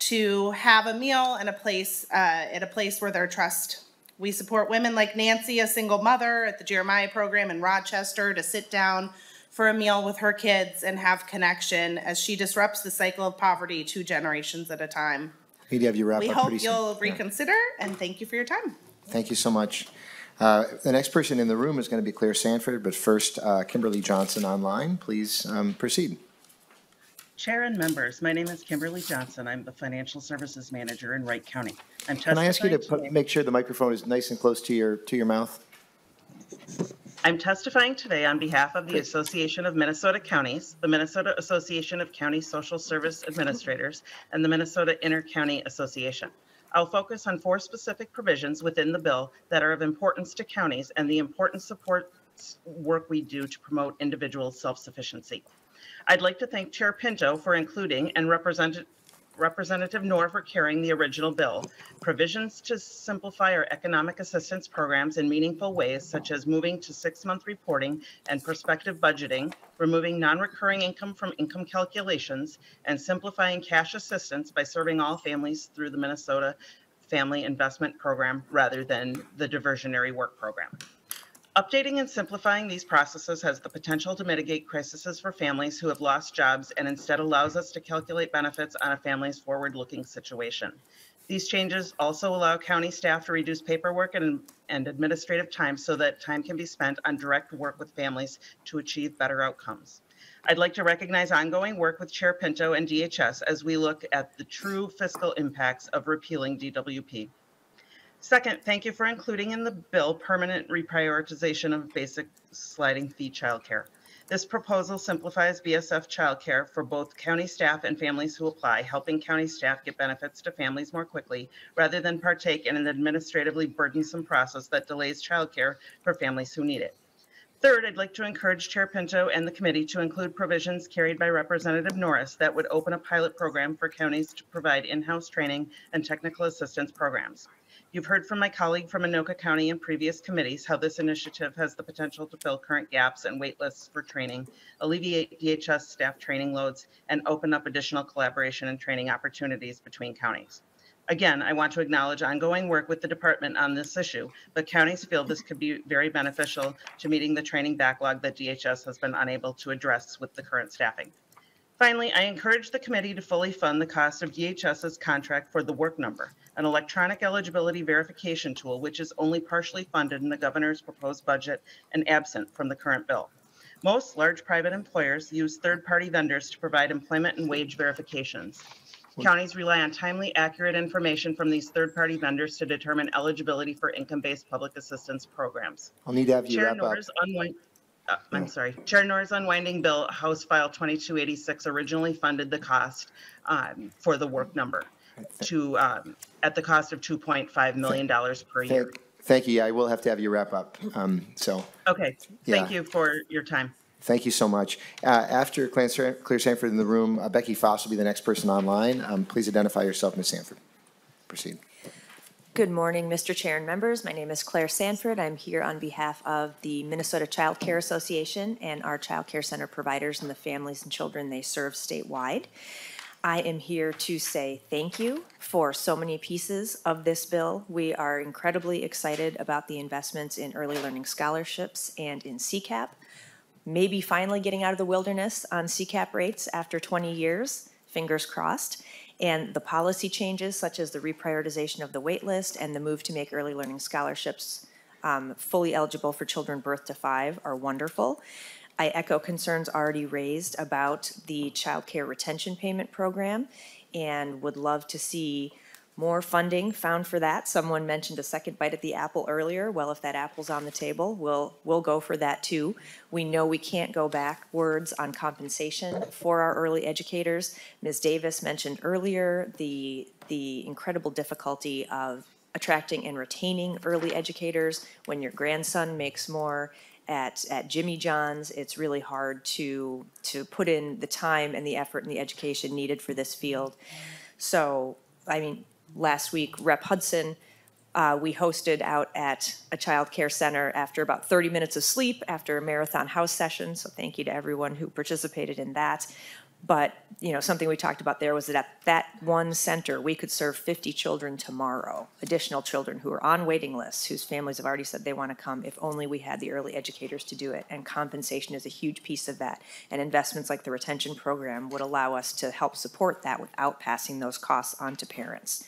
to have a meal and at a place where they're trust. We support women like Nancy, a single mother at the Jeremiah program in Rochester, to sit down for a meal with her kids and have connection as she disrupts the cycle of poverty 2 generations at a time. Need to have you wrap We up hope pretty soon. you'll reconsider, and thank you for your time. Thank you so much. The next person in the room is going to be Claire Sanford, but first, Kimberly Johnson online. Please proceed. Chair and members, my name is Kimberly Johnson. I'm the Financial Services Manager in Wright County. Can I ask you to make sure the microphone is nice and close to your mouth? I'm testifying today on behalf of the Association of Minnesota Counties, the Minnesota Association of County Social Service Administrators, and the Minnesota Inter-County Association. I'll focus on 4 specific provisions within the bill that are of importance to counties and the important support work we do to promote individual self-sufficiency. I'd like to thank Chair Pinto for including and Representative Knorr for carrying the original bill. Provisions to simplify our economic assistance programs in meaningful ways, such as moving to 6-month reporting and prospective budgeting, removing non-recurring income from income calculations, and simplifying cash assistance by serving all families through the Minnesota Family Investment Program rather than the diversionary work program. Updating and simplifying these processes has the potential to mitigate crises for families who have lost jobs and instead allows us to calculate benefits on a family's forward-looking situation. These changes also allow county staff to reduce paperwork and administrative time so that time can be spent on direct work with families to achieve better outcomes. I'd like to recognize ongoing work with Chair Pinto and DHS as we look at the true fiscal impacts of repealing DWP. Second, thank you for including in the bill permanent reprioritization of basic sliding fee childcare. This proposal simplifies BSF childcare for both county staff and families who apply, helping county staff get benefits to families more quickly rather than partake in an administratively burdensome process that delays childcare for families who need it. Third, I'd like to encourage Chair Pinto and the committee to include provisions carried by Representative Norris that would open a pilot program for counties to provide in-house training and technical assistance programs. You've heard from my colleague from Anoka County in previous committees how this initiative has the potential to fill current gaps and wait lists for training, alleviate DHS staff training loads, and open up additional collaboration and training opportunities between counties. Again, I want to acknowledge ongoing work with the department on this issue, but counties feel this could be very beneficial to meeting the training backlog that DHS has been unable to address with the current staffing. Finally, I encourage the committee to fully fund the cost of DHS's contract for the work number, an electronic eligibility verification tool, which is only partially funded in the governor's proposed budget and absent from the current bill. Most large private employers use third-party vendors to provide employment and wage verifications. Counties rely on timely, accurate information from these third-party vendors to determine eligibility for income-based public assistance programs. I'll need to have you wrap up. Chair Nor's unwinding bill, House File 2286, originally funded the cost for the work number to at the cost of $2.5 million per year. Thank you. Yeah, I will have to have you wrap up. Okay. Thank you for your time. Thank you so much. After Claire Sanford in the room, Becky Foss will be the next person online. Please identify yourself, Ms. Sanford. Proceed. Good morning, Mr. Chair and members. My name is Claire Sanford. I'm here on behalf of the Minnesota Child Care Association and our child care center providers and the families and children they serve statewide. I am here to say thank you for so many pieces of this bill. We are incredibly excited about the investments in early learning scholarships and in CCAP. Maybe finally getting out of the wilderness on CCAP rates after 20 years, fingers crossed. And the policy changes such as the reprioritization of the wait list and the move to make early learning scholarships fully eligible for children birth to 5 are wonderful. I echo concerns already raised about the child care retention payment program and would love to see more funding found for that. Someone mentioned a second bite at the apple earlier. Well, if that apple's on the table, we'll go for that too. We know we can't go backwards on compensation for our early educators. Ms. Davis mentioned earlier the incredible difficulty of attracting and retaining early educators when your grandson makes more at Jimmy John's. It's really hard to put in the time and the effort and the education needed for this field. So, I mean, last week, Rep. Hudson, we hosted out at a child care center after about 30 minutes of sleep after a marathon house session. So thank you to everyone who participated in that. But, you know, something we talked about there was that at that one center, we could serve 50 children tomorrow, additional children who are on waiting lists, whose families have already said they want to come, if only we had the early educators to do it. And compensation is a huge piece of that. And investments like the retention program would allow us to help support that without passing those costs on to parents.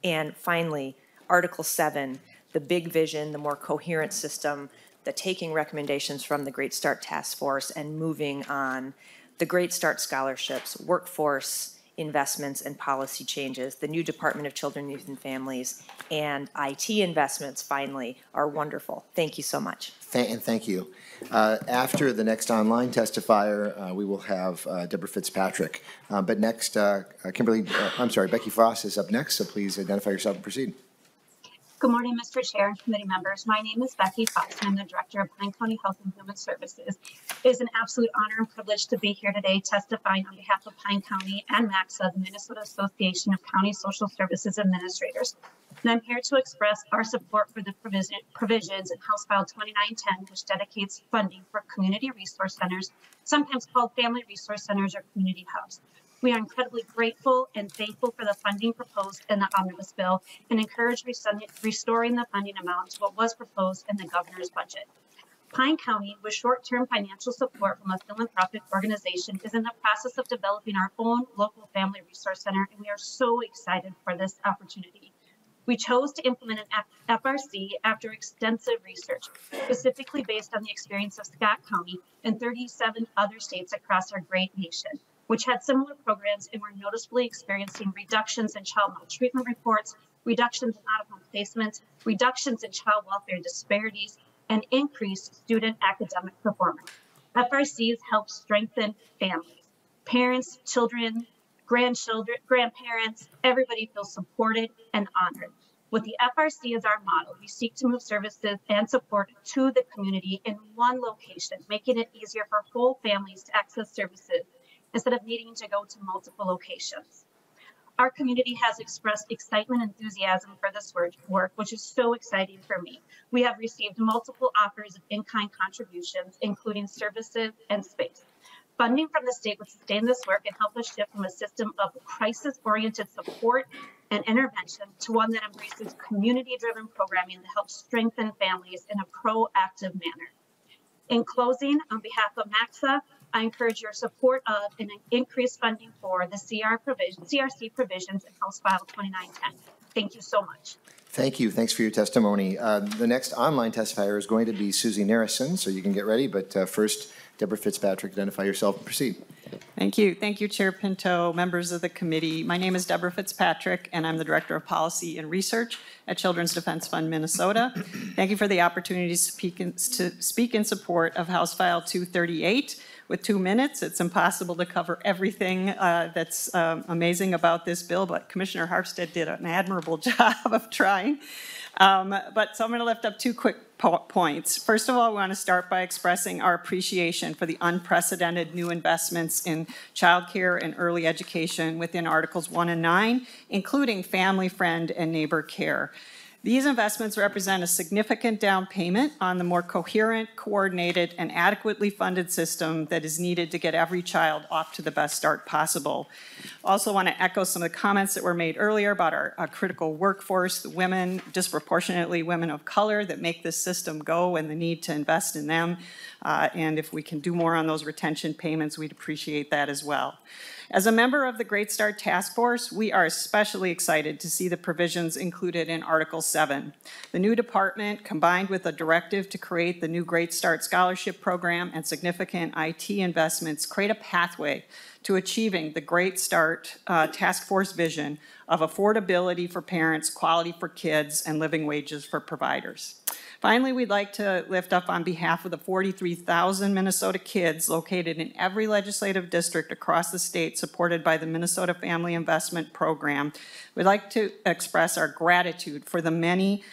And finally, Article 7, the big vision, the more coherent system, the taking recommendations from the Great Start Task Force and moving on the Great Start scholarships, workforce investments and policy changes, the new Department of Children, Youth, and Families, and IT investments, finally, are wonderful. Thank you so much. And thank you. After the next online testifier, we will have Deborah Fitzpatrick. But next, Becky Frost is up next, so please identify yourself and proceed. Good morning, Mr. Chair and committee members. My name is Becky Fox, and I'm the Director of Pine County Health and Human Services. It is an absolute honor and privilege to be here today testifying on behalf of Pine County and MACSA, the Minnesota Association of County Social Services Administrators. And I'm here to express our support for the provisions in House File 2910, which dedicates funding for community resource centers, sometimes called family resource centers or community hubs. We are incredibly grateful and thankful for the funding proposed in the omnibus bill and encourage restoring the funding amount to what was proposed in the governor's budget. Pine County, with short-term financial support from a philanthropic organization, is in the process of developing our own local family resource center, and we are so excited for this opportunity. We chose to implement an FRC after extensive research, specifically based on the experience of Scott County and 37 other states across our great nation, which had similar programs and were noticeably experiencing reductions in child maltreatment reports, reductions in out-of-home placements, reductions in child welfare disparities, and increased student academic performance. FRCs help strengthen families. Parents, children, grandchildren, grandparents, everybody feels supported and honored. With the FRC as our model, we seek to move services and support to the community in one location, making it easier for whole families to access services instead of needing to go to multiple locations. Our community has expressed excitement and enthusiasm for this work, which is so exciting for me. We have received multiple offers of in-kind contributions, including services and space. Funding from the state would sustain this work and help us shift from a system of crisis-oriented support and intervention to one that embraces community-driven programming that helps strengthen families in a proactive manner. In closing, on behalf of MACSA, I encourage your support of an increased funding for the CRC provisions in House File 2910. Thank you so much. Thank you. Thanks for your testimony. The next online testifier is going to be Susie Narrison, so you can get ready. But first, Deborah Fitzpatrick, identify yourself and proceed. Thank you. Thank you, Chair Pinto, members of the committee. My name is Deborah Fitzpatrick, and I'm the Director of Policy and Research at Children's Defense Fund, Minnesota. Thank you for the opportunity to speak in support of House File 238. With 2 minutes, it's impossible to cover everything that's amazing about this bill, but Commissioner Harpstead did an admirable job of trying. So I'm going to lift up 2 quick points. First of all, I want to start by expressing our appreciation for the unprecedented new investments in child care and early education within Articles 1 and 9, including family, friend, and neighbor care. These investments represent a significant down payment on the more coherent, coordinated, and adequately funded system that is needed to get every child off to the best start possible. Also want to echo some of the comments that were made earlier about our critical workforce, the women, disproportionately women of color, that make this system go and the need to invest in them. And if we can do more on those retention payments, we'd appreciate that as well. As a member of the Great Start Task Force, we are especially excited to see the provisions included in Article 7. The new department, combined with a directive to create the new Great Start Scholarship Program and significant IT investments, create a pathway to achieving the Great Start Task Force vision of affordability for parents, quality for kids, and living wages for providers. Finally, we'd like to lift up on behalf of the 43,000 Minnesota kids located in every legislative district across the state supported by the Minnesota Family Investment Program. We'd like to express our gratitude for the many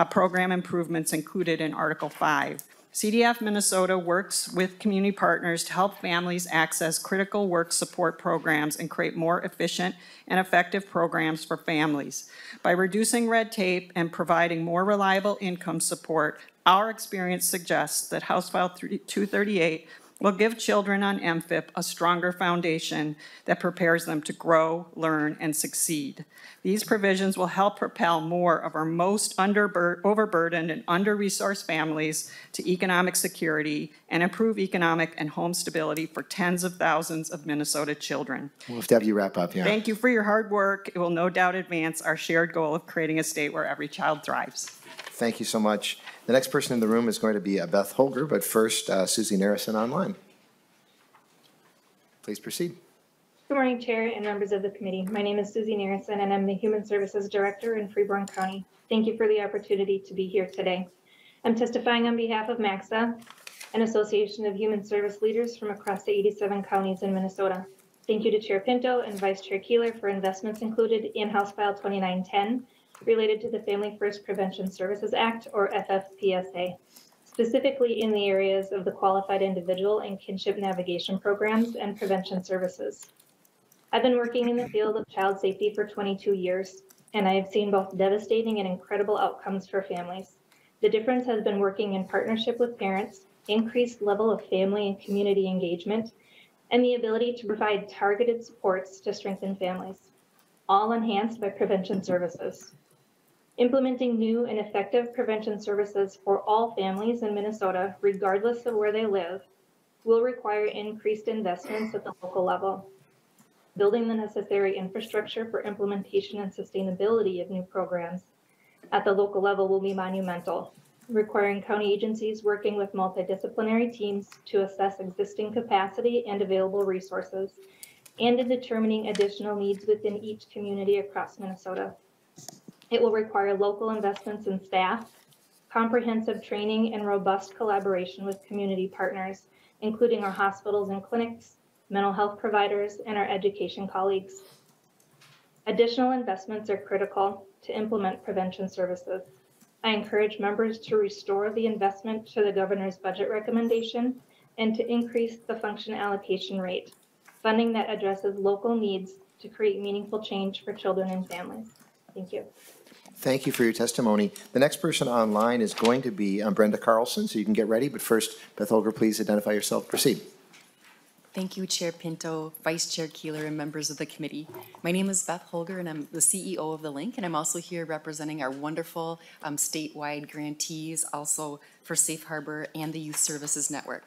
program improvements included in Article 5. CDF Minnesota works with community partners to help families access critical work support programs and create more efficient and effective programs for families. By reducing red tape and providing more reliable income support, our experience suggests that House File 238 will give children on MFIP a stronger foundation that prepares them to grow, learn, and succeed. These provisions will help propel more of our most overburdened and under-resourced families to economic security and improve economic and home stability for tens of thousands of Minnesota children. We'll have to have you wrap up, yeah. Thank you for your hard work. It will no doubt advance our shared goal of creating a state where every child thrives. Thank you so much. The next person in the room is going to be Beth Holger, but first, Susie Narrison online. Please proceed. Good morning, Chair and members of the committee. My name is Susie Narrison, and I'm the Human Services Director in Freeborn County. Thank you for the opportunity to be here today. I'm testifying on behalf of MAXA, an association of human service leaders from across the 87 counties in Minnesota. Thank you to Chair Pinto and Vice Chair Keller for investments included in House File 2910 related to the Family First Prevention Services Act, or FFPSA, specifically in the areas of the Qualified Individual and Kinship Navigation Programs and Prevention Services. I've been working in the field of child safety for 22 years, and I have seen both devastating and incredible outcomes for families. The difference has been working in partnership with parents, increased level of family and community engagement, and the ability to provide targeted supports to strengthen families, all enhanced by prevention services. Implementing new and effective prevention services for all families in Minnesota, regardless of where they live, will require increased investments at the local level. Building the necessary infrastructure for implementation and sustainability of new programs at the local level will be monumental, requiring county agencies working with multidisciplinary teams to assess existing capacity and available resources, and in determining additional needs within each community across Minnesota. It will require local investments in staff, comprehensive training, and robust collaboration with community partners, including our hospitals and clinics, mental health providers, and our education colleagues. Additional investments are critical to implement prevention services. I encourage members to restore the investment to the governor's budget recommendation and to increase the function allocation rate, funding that addresses local needs to create meaningful change for children and families. Thank you. Thank you for your testimony. The next person online is going to be Brenda Carlson, so you can get ready. But first, Beth Holger, please identify yourself. Proceed. Thank you, Chair Pinto, Vice Chair Keller, and members of the committee. My name is Beth Holger, and I'm the CEO of the Link, and I'm also here representing our wonderful statewide grantees, also for Safe Harbor and the Youth Services Network.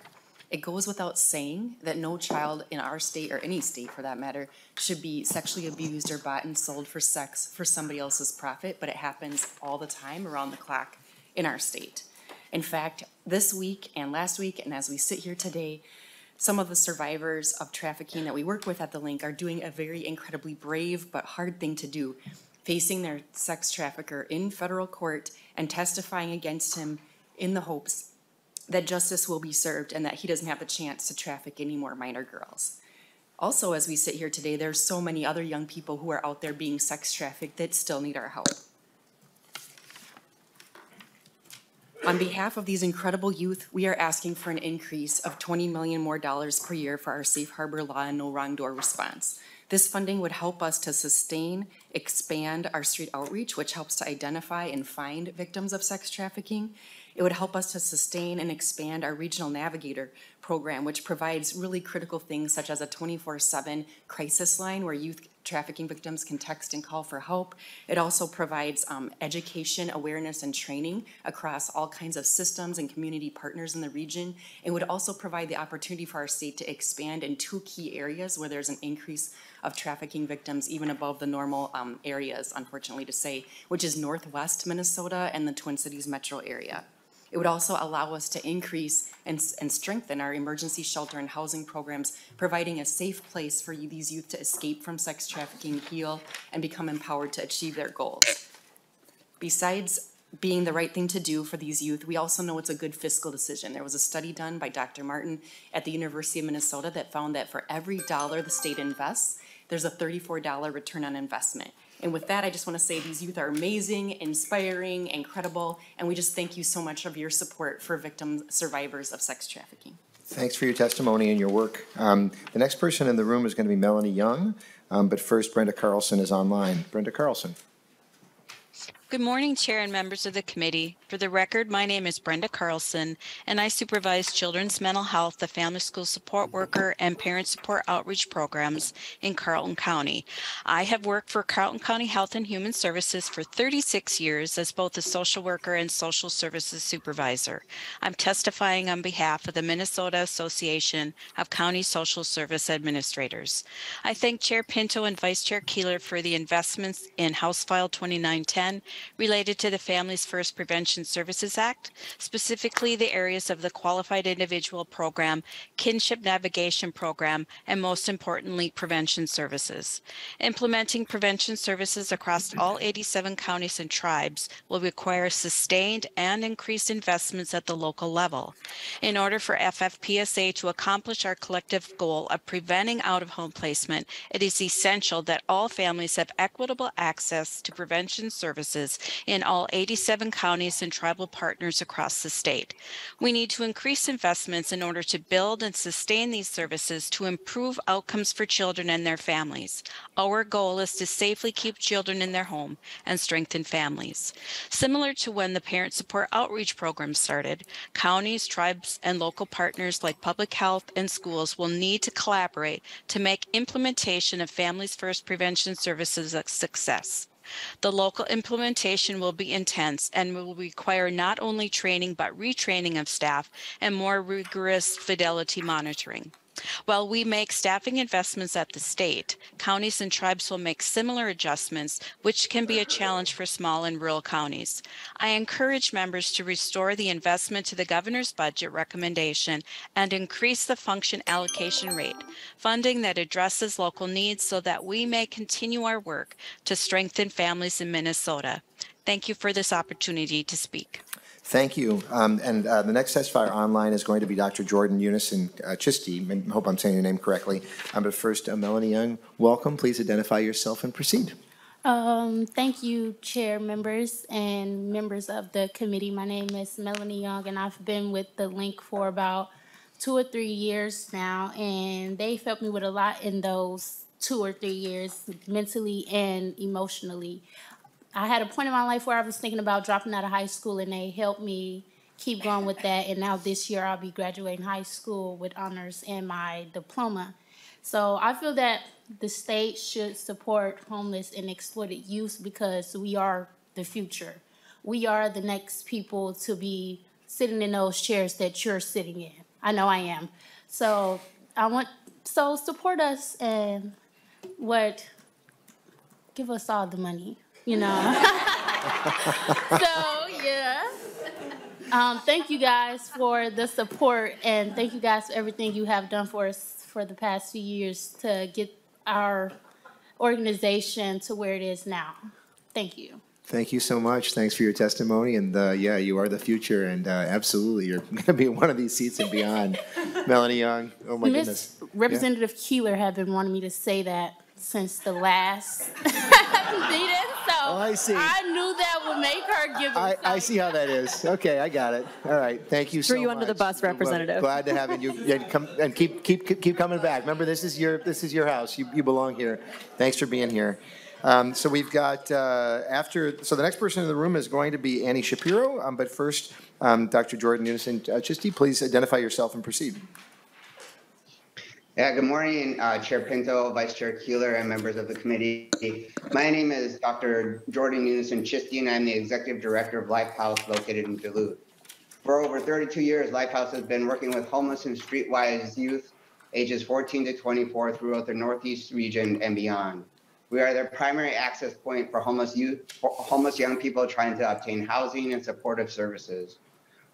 It goes without saying that no child in our state, or any state for that matter, should be sexually abused or bought and sold for sex for somebody else's profit, but it happens all the time around the clock in our state. In fact, this week and last week, and as we sit here today, some of the survivors of trafficking that we work with at the Link are doing a very incredibly brave but hard thing to do, facing their sex trafficker in federal court and testifying against him in the hopes that justice will be served and that he doesn't have the chance to traffic any more minor girls. Also, as we sit here today, there's so many other young people who are out there being sex trafficked that still need our help. On behalf of these incredible youth, we are asking for an increase of $20 million more per year for our Safe Harbor Law and No Wrong Door response. This funding would help us to sustain, expand our street outreach, which helps to identify and find victims of sex trafficking. It would help us to sustain and expand our regional navigator program, which provides really critical things such as a 24/7 crisis line where youth trafficking victims can text and call for help. It also provides education, awareness, and training across all kinds of systems and community partners in the region. It would also provide the opportunity for our state to expand in two key areas where there's an increase of trafficking victims even above the normal areas, unfortunately to say, which is Northwest Minnesota and the Twin Cities metro area. It would also allow us to increase and strengthen our emergency shelter and housing programs, providing a safe place for these youth to escape from sex trafficking, heal, and become empowered to achieve their goals. Besides being the right thing to do for these youth, we also know it's a good fiscal decision. There was a study done by Dr. Martin at the University of Minnesota that found that for every dollar the state invests, there's a $34 return on investment. And with that, I just want to say these youth are amazing, inspiring, incredible, and we just thank you so much of your support for victims, survivors of sex trafficking. Thanks for your testimony and your work. The next person in the room is going to be Melanie Young, but first Brenda Carlson is online. Brenda Carlson. Good morning, Chair and members of the committee. For the record, my name is Brenda Carlson, and I supervise children's mental health, the family school support worker, and parent support outreach programs in Carlton County. I have worked for Carlton County Health and Human Services for 36 years as both a social worker and social services supervisor. I'm testifying on behalf of the Minnesota Association of County Social Service Administrators. I thank Chair Pinto and Vice Chair Keller for the investments in House File 2910 related to the Families First Prevention Services Act, specifically the areas of the Qualified Individual Program, Kinship Navigation Program, and most importantly, prevention services. Implementing prevention services across all 87 counties and tribes will require sustained and increased investments at the local level. In order for FFPSA to accomplish our collective goal of preventing out-of-home placement, it is essential that all families have equitable access to prevention services in all 87 counties and tribal partners across the state. We need to increase investments in order to build and sustain these services to improve outcomes for children and their families. Our goal is to safely keep children in their home and strengthen families. Similar to when the Parent Support Outreach Program started, counties, tribes, and local partners like public health and schools will need to collaborate to make implementation of Families First Prevention Services a success. The local implementation will be intense and will require not only training but retraining of staff and more rigorous fidelity monitoring. While we make staffing investments at the state, counties and tribes will make similar adjustments, which can be a challenge for small and rural counties. I encourage members to restore the investment to the governor's budget recommendation and increase the function allocation rate, funding that addresses local needs so that we may continue our work to strengthen families in Minnesota. Thank you for this opportunity to speak. Thank you. The next testifier online is going to be Dr. Jordan Unison Chisty. I hope I'm saying your name correctly. But first, Melanie Young, welcome. Please identify yourself and proceed. Thank you, Chair, members, and members of the committee. My name is Melanie Young, and I've been with the Link for about 2 or 3 years now, and they've helped me with a lot in those 2 or 3 years, mentally and emotionally. I had a point in my life where I was thinking about dropping out of high school, and they helped me keep going with that. And now this year I'll be graduating high school with honors and my diploma. So I feel that the state should support homeless and exploited youth because we are the future. We are the next people to be sitting in those chairs that you're sitting in. I know I am. So support us and give us all the money. You know. So, yeah. Thank you guys for the support, and thank you guys for everything you have done for us for the past few years to get our organization to where it is now. Thank you. Thank you so much. Thanks for your testimony. And yeah, you are the future, and absolutely, you're going to be in one of these seats and beyond. Melanie Young, oh my goodness. Representative Keller had been wanting me to say that since the last meeting. So I see. I knew that would make her give it. I see how that is. Okay, I got it. All right, thank you so much. Threw you under the bus, Representative. Glad to have you. Come and keep coming back. Remember, this is your house. You belong here. Thanks for being here. So we've got so the next person in the room is going to be Annie Shapiro. But first, Dr. Jordan Unison Chisty, please identify yourself and proceed. Yeah, good morning, Chair Pinto, Vice Chair Keller, and members of the committee. My name is Dr. Jordan Unison Chisty, and I'm the Executive Director of Lifehouse located in Duluth. For over 32 years, Lifehouse has been working with homeless and streetwise youth ages 14 to 24 throughout the Northeast region and beyond. We are their primary access point for homeless young people trying to obtain housing and supportive services.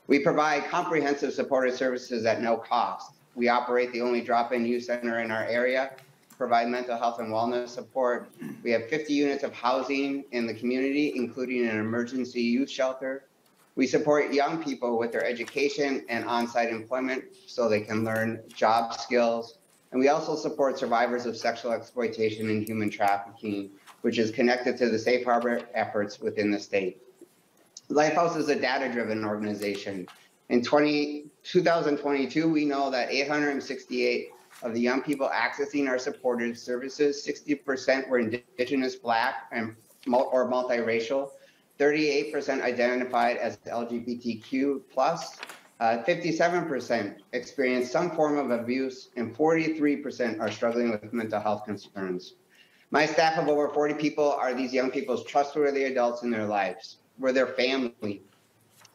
We provide comprehensive supportive services at no cost. We operate the only drop-in youth center in our area, provide mental health and wellness support. We have 50 units of housing in the community, including an emergency youth shelter. We support young people with their education and on-site employment so they can learn job skills. And we also support survivors of sexual exploitation and human trafficking which is connected to the safe harbor efforts within the state. Lifehouse is a data-driven organization. In 2022, we know that 868 of the young people accessing our supported services, 60% were Indigenous, Black, or multiracial, 38% identified as LGBTQ+, 57% experienced some form of abuse, and 43% are struggling with mental health concerns. My staff of over 40 people are these young people's trustworthy adults in their lives. We're their family.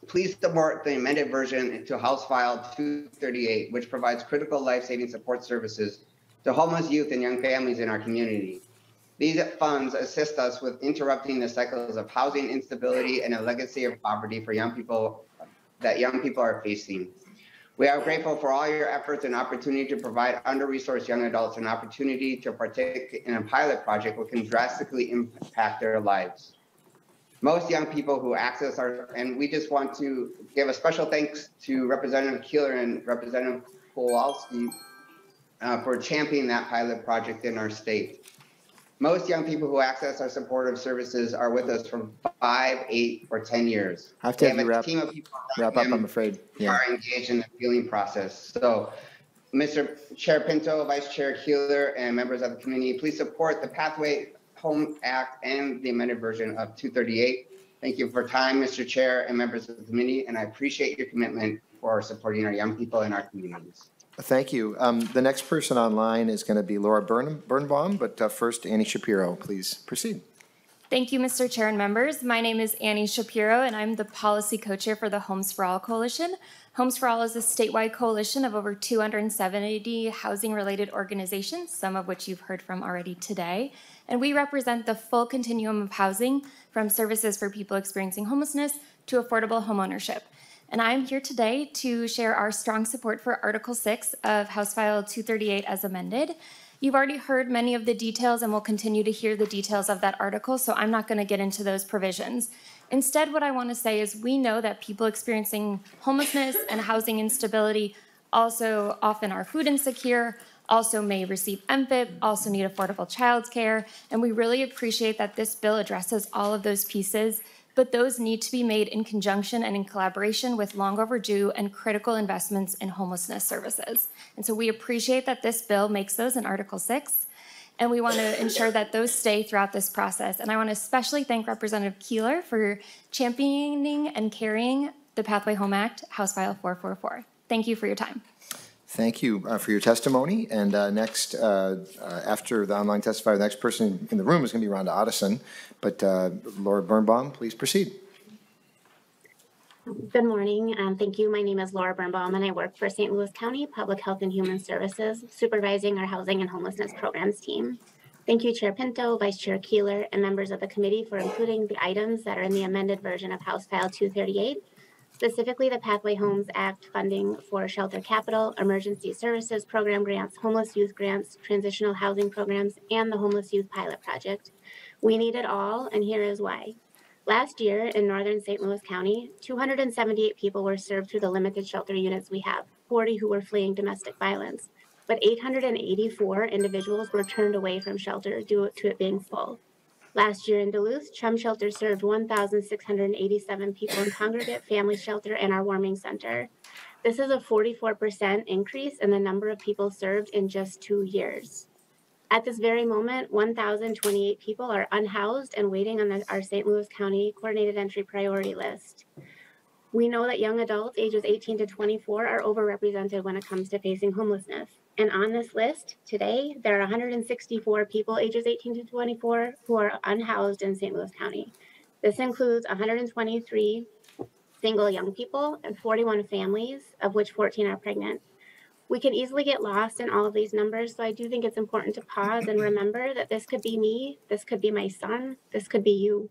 Please support the amended version to House File 238, which provides critical life-saving support services to homeless youth and young families in our community. These funds assist us with interrupting the cycles of housing instability and a legacy of poverty for young people that young people are facing. We are grateful for all your efforts and opportunity to provide under-resourced young adults an opportunity to partake in a pilot project which can drastically impact their lives. Most young people who access and we just want to give a special thanks to Representative Keller and Representative Kowalski for championing that pilot project in our state. Most young people who access our supportive services are with us for 5, 8, or 10 years. I have to have you a team of people wrap up, I'm afraid. Who are engaged in the healing process. So, Mr. Chair Pinto, Vice Chair Keller, and members of the committee, please support the Pathway Home Act and the amended version of 238. Thank you for your time, Mr. Chair and members of the committee, and I appreciate your commitment for supporting our young people in our communities. Thank you. The next person online is going to be Laura Birnbaum, but first, Annie Shapiro. Please proceed. Thank you, Mr. Chair and members. My name is Annie Shapiro, and I'm the policy co-chair for the Homes for All Coalition. Homes for All is a statewide coalition of over 270 housing-related organizations, some of which you've heard from already today. And we represent the full continuum of housing, from services for people experiencing homelessness to affordable homeownership. And I'm here today to share our strong support for Article 6 of House File 238 as amended. You've already heard many of the details and will continue to hear the details of that article, so I'm not going to get into those provisions. Instead, what I want to say is we know that people experiencing homelessness and housing instability also often are food insecure, also may receive MFIP, also need affordable childcare, and we really appreciate that this bill addresses all of those pieces, but those need to be made in conjunction and in collaboration with long overdue and critical investments in homelessness services. And so we appreciate that this bill makes those in Article 6, and we want to ensure that those stay throughout this process. And I want to especially thank Representative Keller for championing and carrying the Pathway Home Act, House File 444. Thank you for your time. Thank you for your testimony. And next, after the online testifier, the next person in the room is going to be Rhonda Otteson. But Laura Birnbaum, please proceed. Good morning. Thank you. My name is Laura Birnbaum, and I work for St. Louis County Public Health and Human Services, supervising our housing and homelessness programs team. Thank you, Chair Pinto, Vice Chair Keller, and members of the committee for including the items that are in the amended version of House File 238. Specifically, the Pathway Homes Act funding for shelter capital, emergency services program grants, homeless youth grants, transitional housing programs, and the homeless youth pilot project. We need it all, and here is why. Last year in northern St. Louis County, 278 people were served through the limited shelter units we have, 40 who were fleeing domestic violence, but 884 individuals were turned away from shelter due to it being full. Last year in Duluth, Chum Shelter served 1,687 people in congregate family shelter and our warming center. This is a 44% increase in the number of people served in just 2 years. At this very moment, 1,028 people are unhoused and waiting on our St. Louis County Coordinated Entry Priority List. We know that young adults ages 18 to 24 are overrepresented when it comes to facing homelessness. And on this list today, there are 164 people ages 18 to 24 who are unhoused in St. Louis County. This includes 123 single young people and 41 families, of which 14 are pregnant. We can easily get lost in all of these numbers, so I do think it's important to pause and remember that this could be me, this could be my son, this could be you.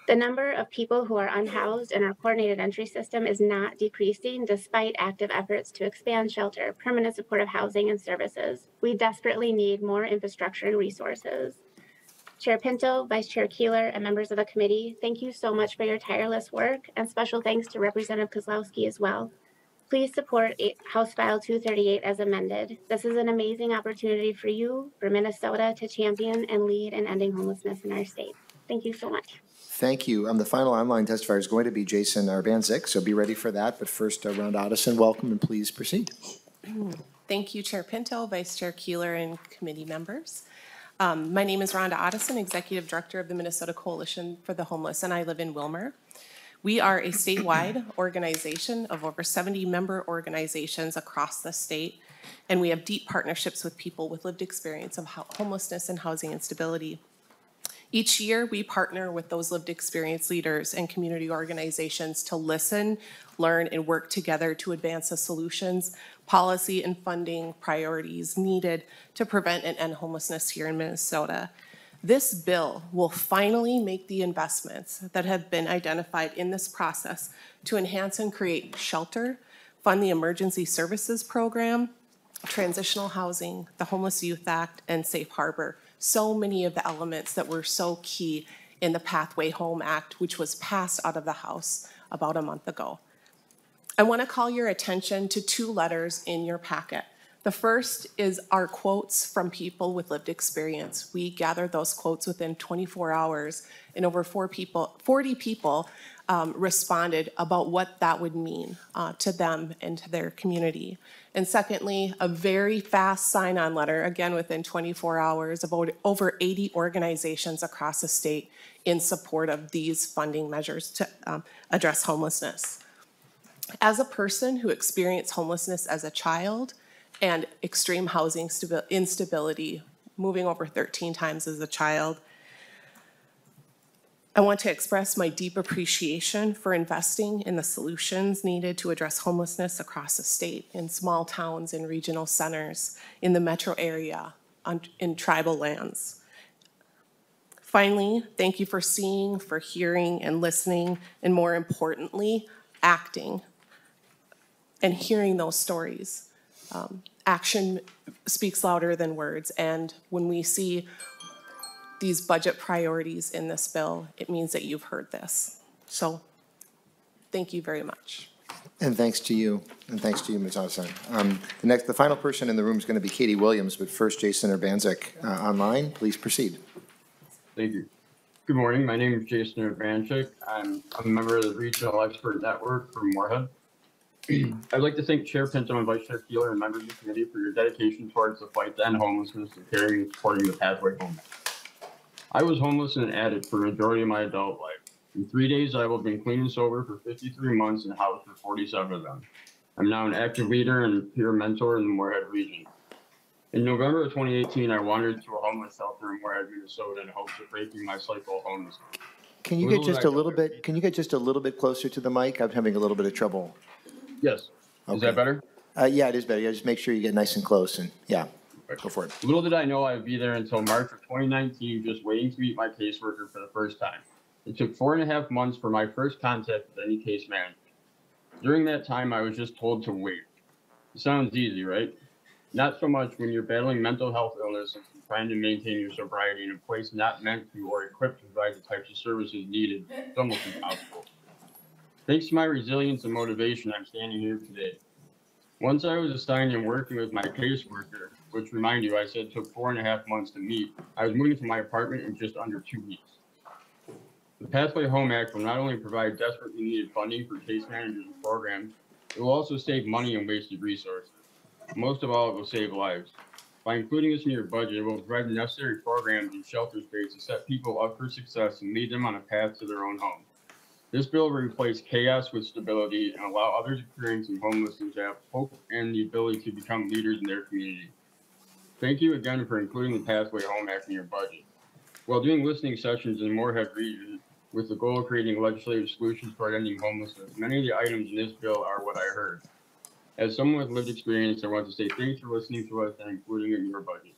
The number of people who are unhoused in our coordinated entry system is not decreasing despite active efforts to expand shelter, permanent supportive housing, and services. We desperately need more infrastructure and resources. Chair Pinto, Vice Chair Keller, and members of the committee, thank you so much for your tireless work, and special thanks to Representative Kozlowski as well. Please support House File 238 as amended. This is an amazing opportunity for you, for Minnesota, to champion and lead in ending homelessness in our state. Thank you so much. Thank you. The final online testifier is going to be Jason Urbanzik, so be ready for that. But first, Rhonda Otteson, welcome, and please proceed. Thank you, Chair Pinto, Vice Chair Keller, and committee members. My name is Rhonda Otteson, Executive Director of the Minnesota Coalition for the Homeless, and I live in Willmar. We are a statewide organization of over 70 member organizations across the state, and we have deep partnerships with people with lived experience of homelessness and housing instability. Each year, we partner with those lived experience leaders and community organizations to listen, learn, and work together to advance the solutions, policy, and funding priorities needed to prevent and end homelessness here in Minnesota. This bill will finally make the investments that have been identified in this process to enhance and create shelter, fund the Emergency Services Program, transitional housing, the Homeless Youth Act, and Safe Harbor. So many of the elements that were so key in the Pathway Home Act, which was passed out of the House about a month ago. I want to call your attention to 2 letters in your packet. The first is our quotes from people with lived experience. We gathered those quotes within 24 hours, and over 40 people responded about what that would mean to them and to their community. And secondly, a very fast sign-on letter, again within 24 hours, about over 80 organizations across the state in support of these funding measures to address homelessness. As a person who experienced homelessness as a child and extreme housing instability, moving over 13 times as a child, I want to express my deep appreciation for investing in the solutions needed to address homelessness across the state, in small towns and regional centers, in the metro area, in tribal lands. Finally, thank you for seeing, for hearing and listening, and more importantly, acting and hearing those stories. Action speaks louder than words, and when we see these budget priorities in this bill, it means that you've heard this. So thank you very much. And thanks to you, Ms. Otteson. The final person in the room is going to be Katie Williams, but first, Jason Urbanzik online. Please proceed. Thank you. Good morning. My name is Jason Urbanzik. I'm a member of the Regional Expert Network from Moorhead. I'd like to thank Chair Pinto and Vice Chair Keller and members of the committee for your dedication towards the fight to end homelessness and caring and supporting the Pathway Home. I was homeless and an addict for the majority of my adult life. In 3 days, I have been clean and sober for 53 months and housed for 47 of them. I'm now an active leader and peer mentor in the Moorhead region. In November of 2018, I wandered to a homeless shelter in Moorhead, Minnesota in hopes of breaking my cycle of homelessness. Can you get just a little bit? Can you get just a little bit closer to the mic? I'm having a little bit of trouble. Yes. Okay. Is that better? Yeah, it is better. Yeah, just make sure you get nice and close, and yeah, go for it. Little did I know I'd be there until March of 2019, just waiting to meet my caseworker for the first time. It took 4.5 months for my first contact with any case manager. During that time, I was just told to wait. It sounds easy, right? Not so much when you're battling mental health illness and trying to maintain your sobriety in a place not meant to or equipped to provide the types of services needed. It's almost impossible. Thanks to my resilience and motivation, I'm standing here today. Once I was assigned and working with my caseworker, which, remind you, I said took 4.5 months to meet, I was moving to my apartment in just under 2 weeks. The Pathway Home Act will not only provide desperately needed funding for case managers and programs, it will also save money and wasted resources. Most of all, it will save lives. By including this in your budget, it will provide the necessary programs and shelter space to set people up for success and lead them on a path to their own home. This bill will replace chaos with stability and allow others experiencing homelessness to have hope and the ability to become leaders in their community. Thank you again for including the Pathway Home Act in your budget. While doing listening sessions in the Moorhead region with the goal of creating legislative solutions toward ending homelessness, many of the items in this bill are what I heard. As someone with lived experience, I want to say thanks for listening to us and including it in your budget.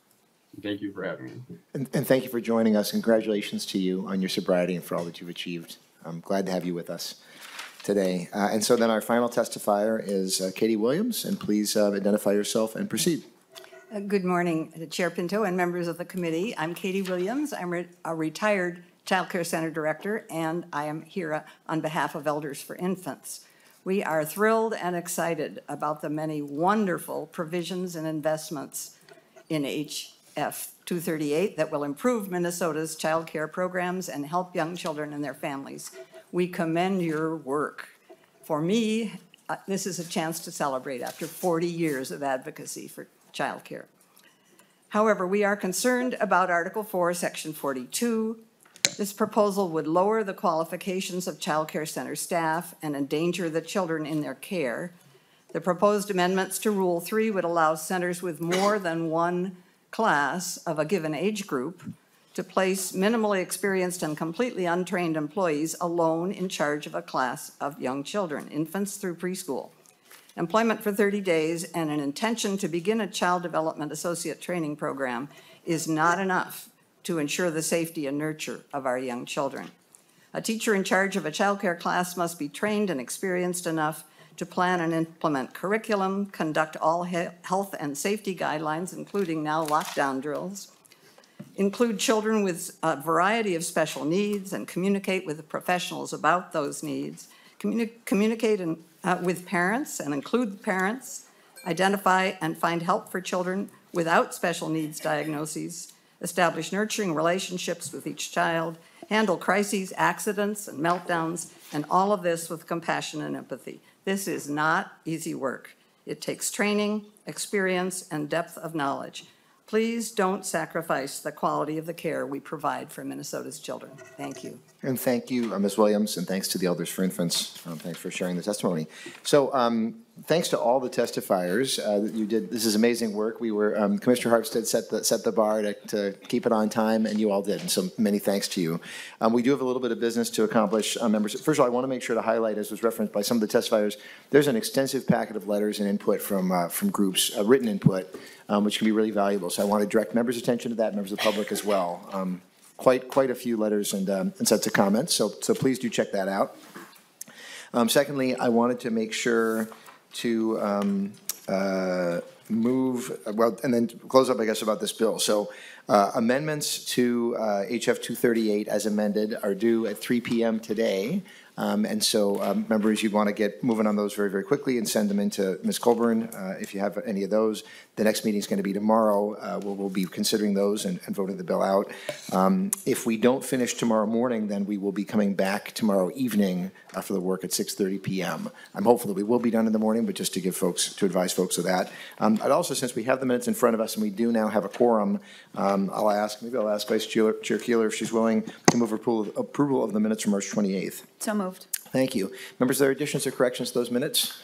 And thank you for having me. And thank you for joining us. Congratulations to you on your sobriety and for all that you've achieved. I'm glad to have you with us today. And so then our final testifier is Katie Williams, and please identify yourself and proceed. Good morning, Chair Pinto and members of the committee. I'm Katie Williams. I'm a retired Child Care Center Director, and I am here on behalf of Elders for Infants. We are thrilled and excited about the many wonderful provisions and investments in HF 238 that will improve Minnesota's child care programs and help young children and their families. We commend your work. For me, this is a chance to celebrate after 40 years of advocacy for child care. However, we are concerned about Article 4, Section 42. This proposal would lower the qualifications of child care center staff and endanger the children in their care. The proposed amendments to Rule 3 would allow centers with more than one class of a given age group to place minimally experienced and completely untrained employees alone in charge of a class of young children, infants through preschool. Employment for 30 days and an intention to begin a child development associate training program is not enough to ensure the safety and nurture of our young children. A teacher in charge of a child care class must be trained and experienced enough to plan and implement curriculum, conduct all health and safety guidelines, including now lockdown drills, include children with a variety of special needs and communicate with the professionals about those needs, communicate with parents and include parents, identify and find help for children without special needs diagnoses, establish nurturing relationships with each child, handle crises, accidents, and meltdowns, and all of this with compassion and empathy. This is not easy work. It takes training, experience, and depth of knowledge. Please don't sacrifice the quality of the care we provide for Minnesota's children. Thank you. And thank you, Ms. Williams, and thanks to the Elders for Infants. Thanks for sharing the testimony. So thanks to all the testifiers that you did. This is amazing work. We were, Commissioner Harpstead set the bar to keep it on time, and you all did. And so many thanks to you. We do have a little bit of business to accomplish, members. First of all, I want to make sure to highlight, as was referenced by some of the testifiers, there's an extensive packet of letters and input from groups, written input, which can be really valuable. So I want to direct members' attention to that, members of the public as well. Quite a few letters and sets of comments, so please do check that out. Secondly, I wanted to make sure to move, well, and then close up, I guess, about this bill. So amendments to HF 238 as amended are due at 3 p.m. today. And so members, you'd want to get moving on those very, very quickly and send them into Ms. Colburn if you have any of those. The next meeting is going to be tomorrow. We'll be considering those and voting the bill out. If we don't finish tomorrow morning, then we will be coming back tomorrow evening for the work at 6:30 p.m. I'm hopeful that we will be done in the morning, but just to give folks, to advise folks of that. I'd also, since we have the minutes in front of us and we do now have a quorum, I'll ask Vice Chair Keller if she's willing to move approval of the minutes from March 28th. So moved. Thank you. Members, are there additions or corrections to those minutes?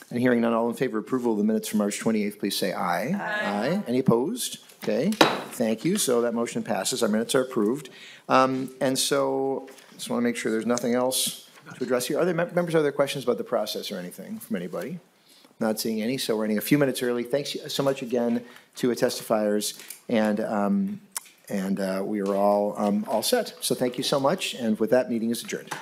And hearing none, all in favor of approval of the minutes from March 28th, please say aye. Aye. Any opposed? Okay, thank you. So that motion passes. Our minutes are approved. And so I just want to make sure there's nothing else to address here. Are there members, are there questions about the process or anything from anybody? Not seeing any, so we're running a few minutes early. Thanks so much again to testifiers, and we are all set. So thank you so much, and with that, meeting is adjourned.